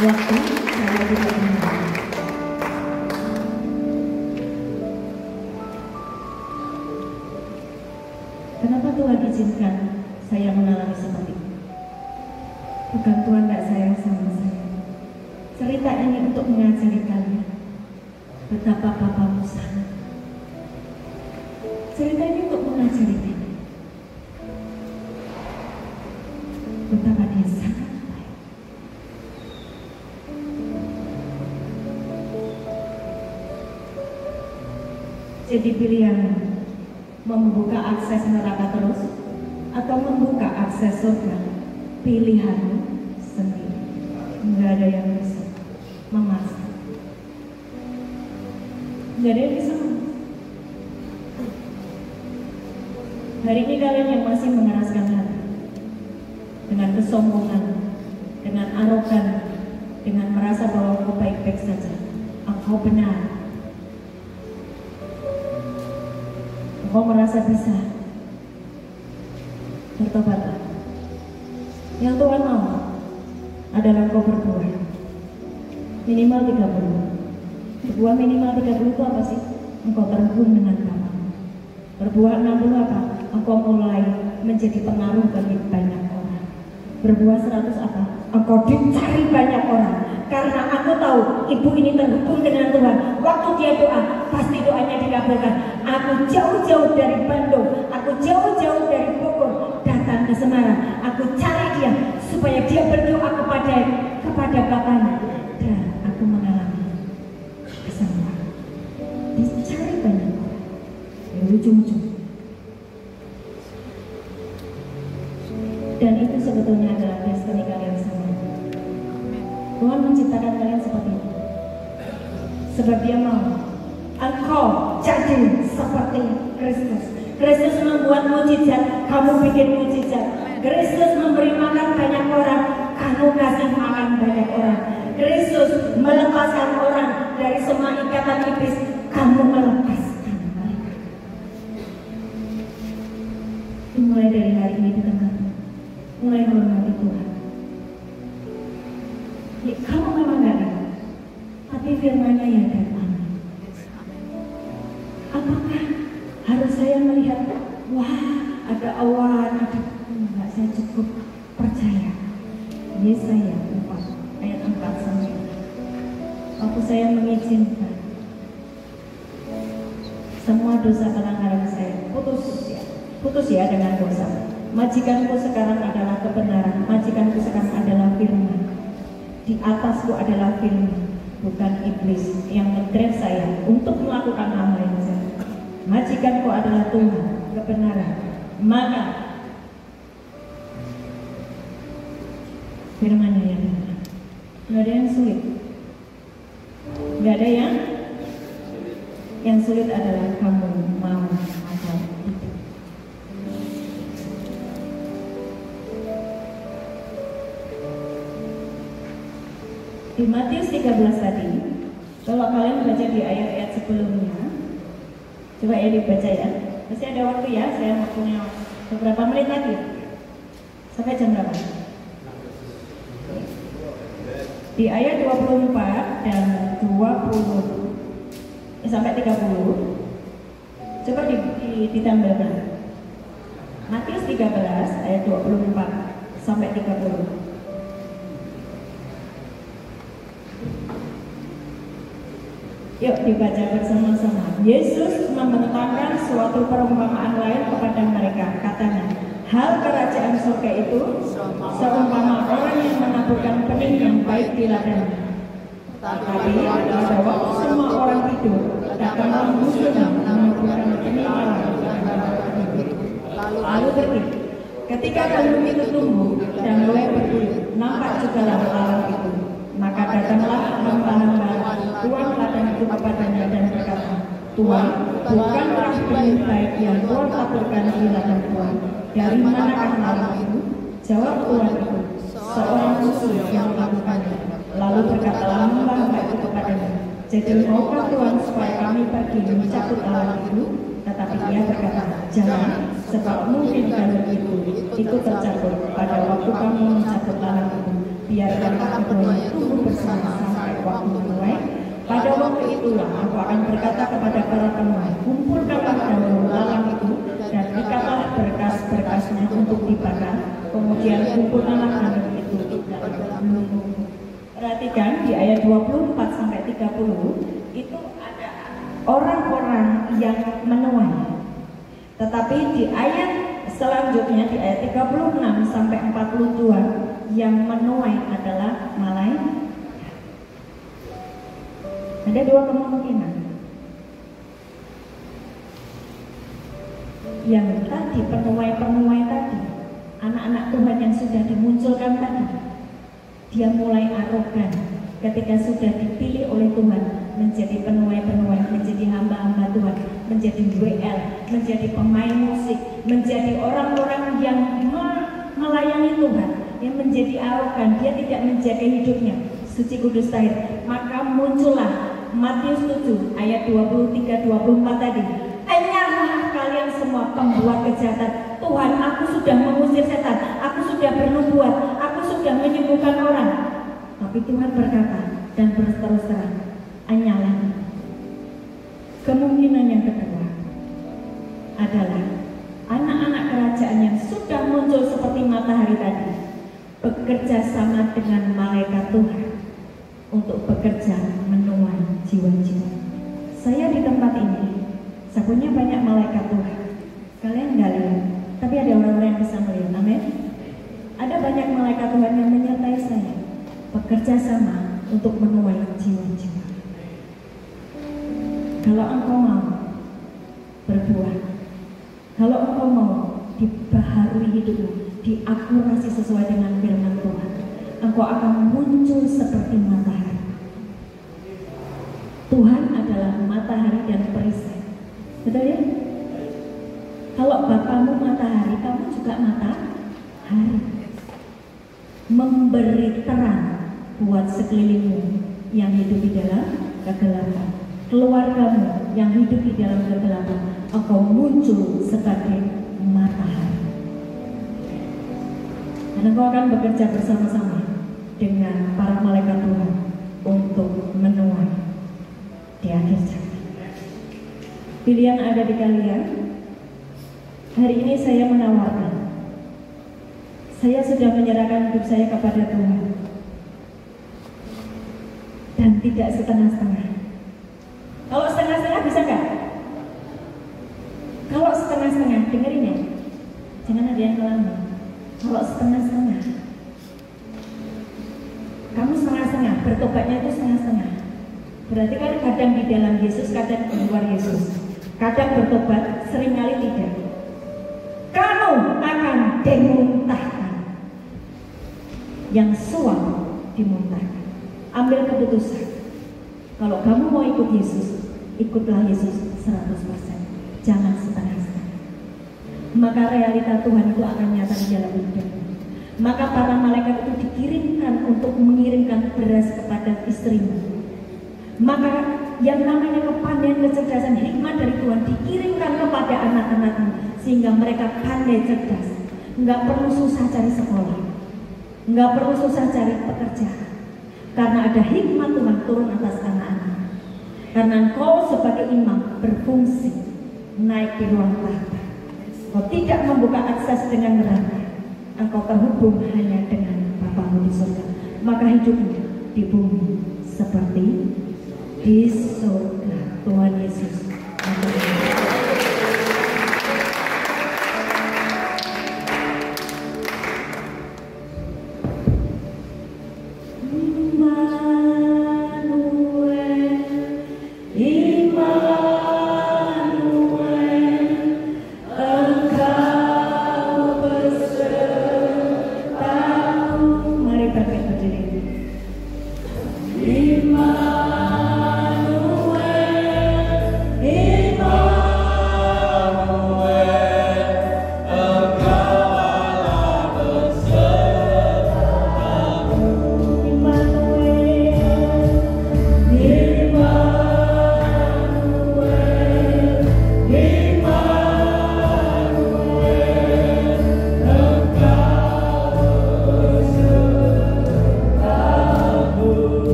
Waktu saya tidak menang. Kenapa Tuhan izinkan saya mengalami seperti ini? Bukan Tuhan tidak sayang sama saya. Cerita ini untuk mengajari kalian betapa Bapamu sangat. Cerita ini untuk mengajari kalian betapa Dia sangat baik. Jadi pilihanmu, membuka akses neraka terus atau membuka akses surga, pilihanmu sendiri. Enggak ada yang bisa memaksa. Enggak ada yang bisa memaksa. Hari ini kalian yang masih mengeraskan hati dengan kesombongan, dengan arogan, dengan merasa bahwa engkau baik-baik saja, engkau benar, engkau merasa bisa, bertobatlah. Yang Tuhan mau adalah engkau berbuah minimal 30. Berbuah minimal 30 itu apa sih? Engkau terhubung dengan Bapa. Berbuah 60 apa? Engkau mulai menjadi pengaruh bagi banyak orang. Berbuah 100 apa? Engkau dicari banyak orang. Karena aku tahu ibu ini terhubung dengan Tuhan. Waktu dia doa, pasti doanya dikabulkan. Aku jauh-jauh dari Bandung, aku jauh-jauh dari Bogor datang ke Semarang. Aku cari dia supaya dia berdoa kepada Bapaknya. Dan aku mengalami kesembuhan. Dicari banyak orang. Di ujung-ujung. Dan itu sebetulnya adalah destiny kalian semua. Tuhan menciptakan kalian seperti itu. Sebab Dia mau engkau jadi seperti Kristus. Kristus membuat mujizat, kamu bikin mujizat. Kristus memberi makan banyak orang, kamu kasih makan banyak orang. Kristus melepaskan orang dari semua ikatan iblis, kamu melepaskan mereka. Mulai dari hari ini dengar, mulai hormati Tuhan. Ya, kamu memang gak ada, tapi firman-Nya ya dan amin. Apakah harus saya melihat, wah ada awan, ada enggak, saya cukup percaya. Yesaya 4 ayat 4 sampai. Waktu saya mengizinkan semua dosa pelanggaran saya, putus ya dengan dosa. Majikanku sekarang adalah kebenaran, majikanku sekarang adalah firman. di atasku adalah firman, bukan iblis yang mendrive saya untuk melakukan hal yang salah. Majikanku adalah Tuhan, kebenaran. Maka firman-Nya yang benar. Nggak ada yang sulit. Nggak ada yang sulit adalah kamu mau atau tidak. Di Matius 13 tadi, kalau kalian baca di ayat-ayat sebelumnya, coba ya dibaca ya. Masih ada waktu ya, saya punya beberapa menit lagi. Sampai jam berapa? Di ayat 24 dan 20 sampai 30, coba ditambahkan. Matius 13 ayat 24 sampai 30. Yuk dibaca bersama-sama. Yesus membentangkan suatu perumpamaan lain kepada mereka. Katanya, hal kerajaan surga itu seumpama orang yang menaburkan benih yang baik di ladang. Tapi pada waktu semua orang tidur, datanglah musuh yang menaburkan benih malam lalu pergi. Ketika gandum itu tumbuh dan mulai berbuih, nampak juga lalang itu. Maka datanglah hamba-hamba tuan ladang itu kepadanya dan berkata, Tuan, bukankah benih baik yang Tuan taburkan di ladang Tuan? Dari manakah lalang itu? Jawab tuan itu, seorang musuh yang melakukannya. Lalu berkatalah hamba-hamba itu kepadanya, jadi maukah Tuan supaya kami pergi mencabut lalang itu? Tetapi ia berkata, jangan, sebab mungkin gandum itu tercampur pada waktu kamu mencabut lalang itu. Biarkanlah keduanya tumbuh bersama sampai waktu menuai. Pada waktu itulah aku akan berkata kepada para penuai, kumpulkanlah dahulu lalang itu dan ikatlah berkas-berkasnya untuk dibakar. Kemudian kumpulkanlah gandum itu dalam lumbung. Perhatikan di ayat 24 sampai 30 itu ada orang-orang yang menuai. Tetapi di ayat selanjutnya di ayat 36 sampai 42 yang menuai adalah malaikat. Ada dua kemungkinan. Yang tadi penuai tadi, anak-anak Tuhan yang sudah dimunculkan tadi, dia mulai arogan ketika sudah dipilih oleh Tuhan menjadi penuai-penuai, menjadi hamba-hamba Tuhan, menjadi WL, menjadi pemain musik, menjadi orang-orang yang melayani Tuhan, yang menjadi arogan. Dia tidak menjaga hidupnya suci kudus tahir. Maka muncullah Matius 7 ayat 23-24 tadi. Enyahlah kalian semua pembuat kejahatan. Tuhan, aku sudah mengusir setan, aku sudah bernubuat, aku sudah menyembuhkan orang. Tapi Tuhan berkata dan berterus terang, enyahlah. Kemungkinan yang kedua adalah anak-anak kerajaan yang sudah muncul seperti matahari tadi bekerja sama dengan malaikat Tuhan untuk bekerja menuai jiwa-jiwa. Saya di tempat ini, saya punya banyak malaikat Tuhan. Kalian nggak lihat, tapi ada orang-orang yang bisa melihat. Amin. Ada banyak malaikat Tuhan yang menyertai saya, bekerja sama untuk menuai jiwa-jiwa. Kalau engkau mau berbuah, kalau engkau mau dibaharui hidupmu, diakurasi sesuai dengan firman Tuhan, engkau akan muncul seperti matahari. Tuhan adalah matahari dan perisai. Betul ya? Kalau Bapamu matahari, kamu juga matahari. Memberi terang buat sekelilingmu yang hidup di dalam kegelapan. Keluargamu yang hidup di dalam kegelapan, engkau muncul sebagai matahari. Dan engkau akan bekerja bersama-sama dengan para malaikat Tuhan untuk menuai di akhir zaman. Pilihan ada di kalian. Hari ini saya menawarkan, saya sudah menyerahkan hidup saya kepada Tuhan, dan tidak setengah-setengah. Kalau setengah-setengah bisa nggak? Kalau setengah-setengah, dengerin ya, jangan ada yang ngelamun. Kalau setengah-setengah, kamu setengah-setengah, bertobatnya itu setengah-setengah. Berarti kan kadang di dalam Yesus, kadang di luar Yesus. Kadang bertobat, seringkali tidak. Kamu akan dimuntahkan. Yang suam dimuntahkan. Ambil keputusan. Kalau kamu mau ikut Yesus, ikutlah Yesus 100%. Jangan setengah-setengah. Maka realita Tuhan itu akan nyata di dalam hidup. Maka para malaikat itu dikirimkan untuk mengirimkan beras kepada istrimu. Maka yang namanya kepandaian, kecerdasan, hikmat dari Tuhan dikirimkan kepada anak-anakmu sehingga mereka pandai cerdas. Enggak perlu susah cari sekolah, enggak perlu susah cari pekerjaan, karena ada hikmat Tuhan turun atas anak-anak. Karena engkau sebagai imam berfungsi naik di ruang tahta. Kau tidak membuka akses dengan neraka, engkau terhubung hanya dengan Bapamu di surga. Maka hidupmu di bumi seperti di surga. Tuhan Yesus.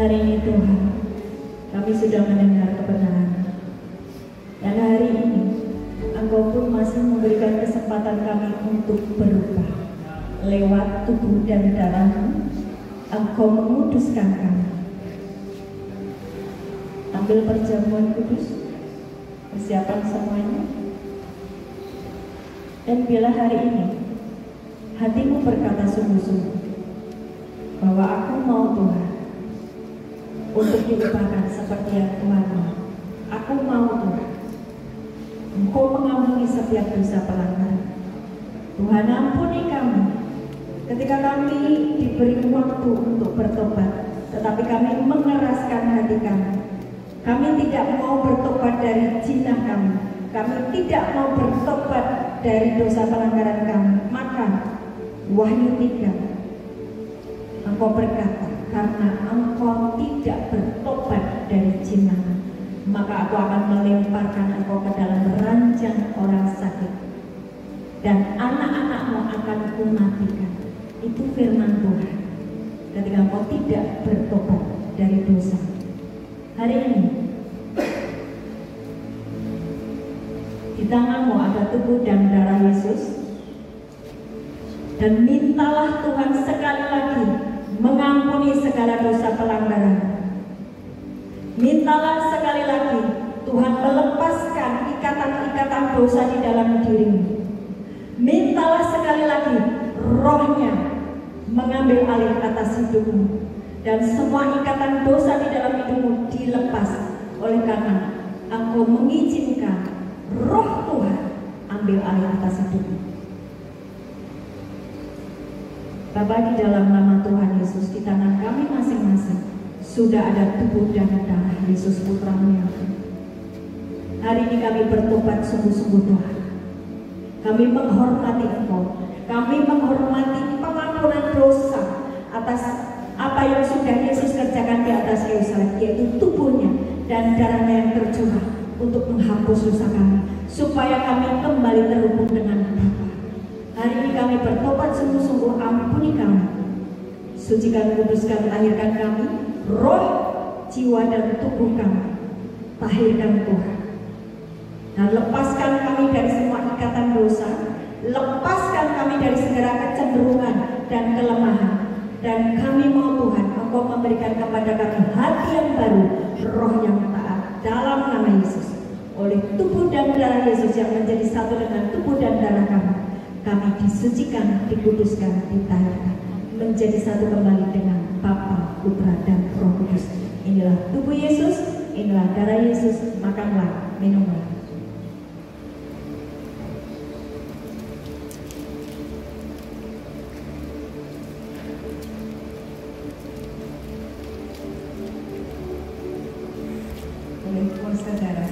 Hari ini Tuhan, kami sudah mendengar kebenaran. Dan hari ini, Engkau pun masih memberikan kesempatan kami untuk berubah. Lewat tubuh dan darah-Mu, Engkau menguduskan kami. Ambil perjamuan kudus, persiapan semuanya. Dan bila hari ini, hatimu berkata sungguh-sungguh, bahwa aku mau Tuhan, untuk diubahkan seperti yang Tuhan mau. Aku mau Tuhan, Engkau mengampuni setiap dosa pelanggaran. Tuhan ampuni kami ketika kami diberi waktu untuk bertobat, tetapi kami mengeraskan hati kami. Kami tidak mau bertobat dari zina kami. Kami tidak mau bertobat dari dosa pelanggaran kami. Maka Wahyu 3, Engkau berkata, karena engkau tidak bertobat dari zina, maka aku akan melemparkan engkau ke dalam ranjang orang sakit, dan anak-anakmu akan kumatikan. Itu firman Tuhan. Ketika engkau tidak bertobat dari dosa. Hari ini di tanganmu ada tubuh dan darah Yesus, dan mintalah Tuhan sekali lagi mengampuni segala dosa pelanggaran. Mintalah sekali lagi Tuhan melepaskan ikatan-ikatan dosa di dalam dirimu. Mintalah sekali lagi Roh-Nya mengambil alih atas hidupmu, dan semua ikatan dosa di dalam hidupmu dilepas, oleh karena engkau mengizinkan Roh Tuhan ambil alih atas hidupmu. Bapa, di dalam nama Tuhan Yesus, di tangan kami masing-masing sudah ada tubuh dan darah Yesus Putra-Mu yang hidup. Hari ini kami bertobat sungguh-sungguh Tuhan. Kami menghormati Engkau. Kami menghormati pengampunan dosa atas apa yang sudah Yesus kerjakan di atas kayu salib, yaitu tubuhnya dan darahnya yang tercurah untuk menghapus dosa kami, supaya kami kembali terhubung dengan Bapa. Hari ini kami bertobat sungguh-sungguh, ampuni kami, sucikan, kuduskan, lahirkan kami, roh, jiwa dan tubuh kami, tahirkan Tuhan. Dan lepaskan kami dari semua ikatan dosa, lepaskan kami dari segala kecenderungan dan kelemahan. Dan kami mau Tuhan, Engkau memberikan kepada kami hati yang baru, roh yang taat dalam nama Yesus. Oleh tubuh dan darah Yesus yang menjadi satu dengan tubuh dan darah kami disucikan, dikuduskan, ditahirkan, menjadi satu kembali dengan Bapa, Putra, dan Roh Kudus. Inilah tubuh Yesus, inilah darah Yesus. Makanlah, minumlah. Saudara,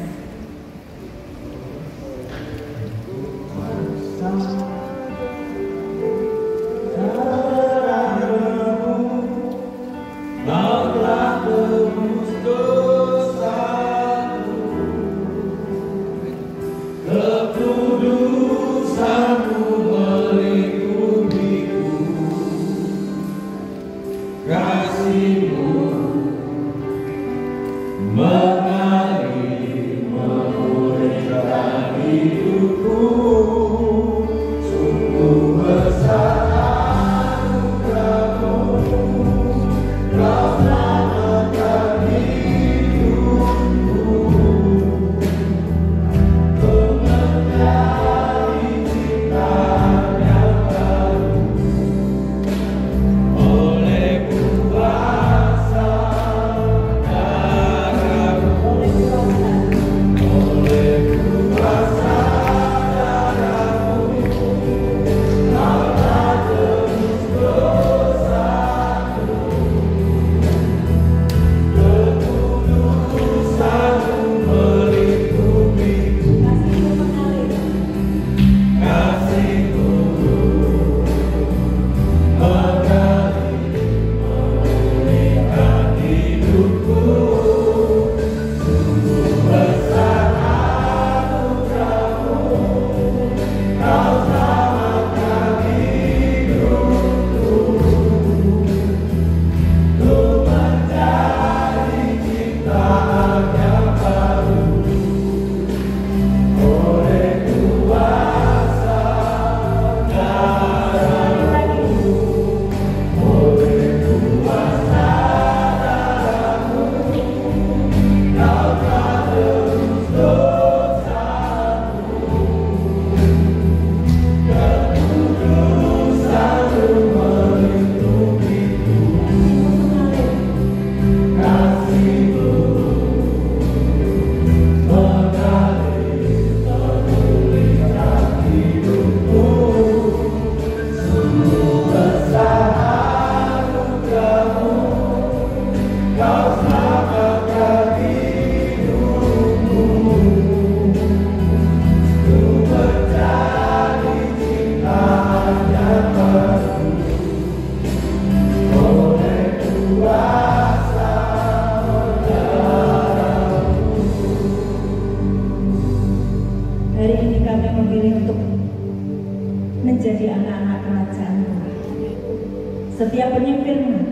setiap bunyi firman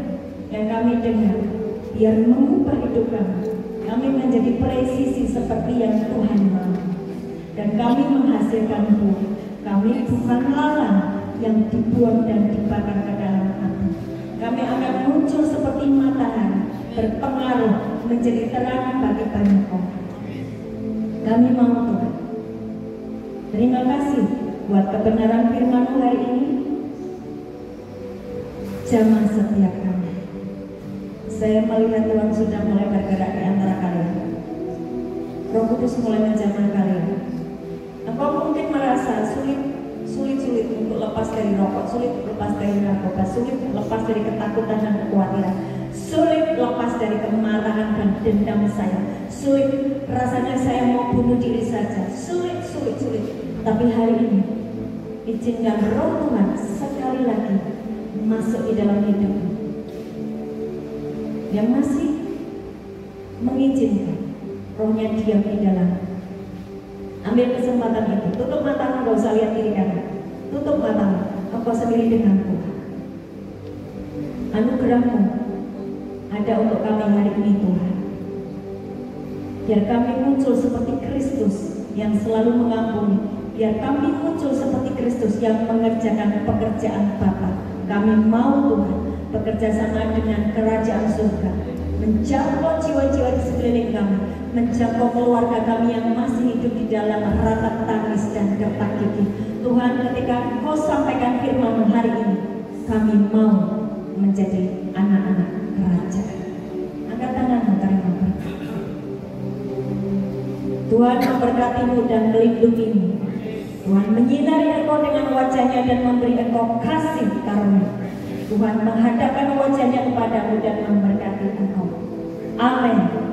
yang kami dengar, biar mengubah hidup kami. Kami menjadi presisi seperti yang Tuhan mau. Dan kami menghasilkan buah. Kami bukan lalang yang dibuang dan dibakar ke dalam api. Kami akan muncul seperti matahari, berpengaruh menjadi terang bagi banyak orang. Kami mau Tuhan. Terima kasih buat kebenaran firman-Mu hari ini. Jamah setiap kami. Saya melihat Tuhan sudah mulai bergerak di antara kalian. Roh Kudus mulai menjamah kalian. Engkau mungkin merasa sulit untuk lepas dari rokok, sulit lepas dari narkoba, sulit lepas dari ketakutan dan kekhawatiran, sulit lepas dari kemarahan dan dendam saya, sulit rasanya saya mau bunuh diri saja, sulit. Tapi hari ini izinkan Roh Tuhan sekali lagi masuk di dalam hidupmu. Yang masih mengizinkan Rohnya diam di dalam. Ambil kesempatan itu, tutup matamu, gak usah lihat kiri kanan. Tutup matamu, engkau sendiri dengan Tuhan. Anugerah-Mu ada untuk kami hari ini Tuhan. Biar kami muncul seperti Kristus yang selalu mengampuni. Biar kami muncul seperti Kristus yang mengerjakan pekerjaan Bapa. Kami mau Tuhan bekerja sama dengan kerajaan surga, menjangkau jiwa-jiwa di sekeliling kami, menjangkau keluarga kami yang masih hidup di dalam ratap tangis dan gertak gigi. Tuhan, ketika Engkau sampaikan firman-Mu hari ini, kami mau menjadi anak-anak kerajaan. Angkat tanganmu, terima kasih. Tuhan memberkatimu dan melindungimu. Tuhan menyinari engkau dengan wajahnya dan memberi engkau kasih karunia. Tuhan menghadapkan wajahnya kepadamu dan memberkati engkau. Amin.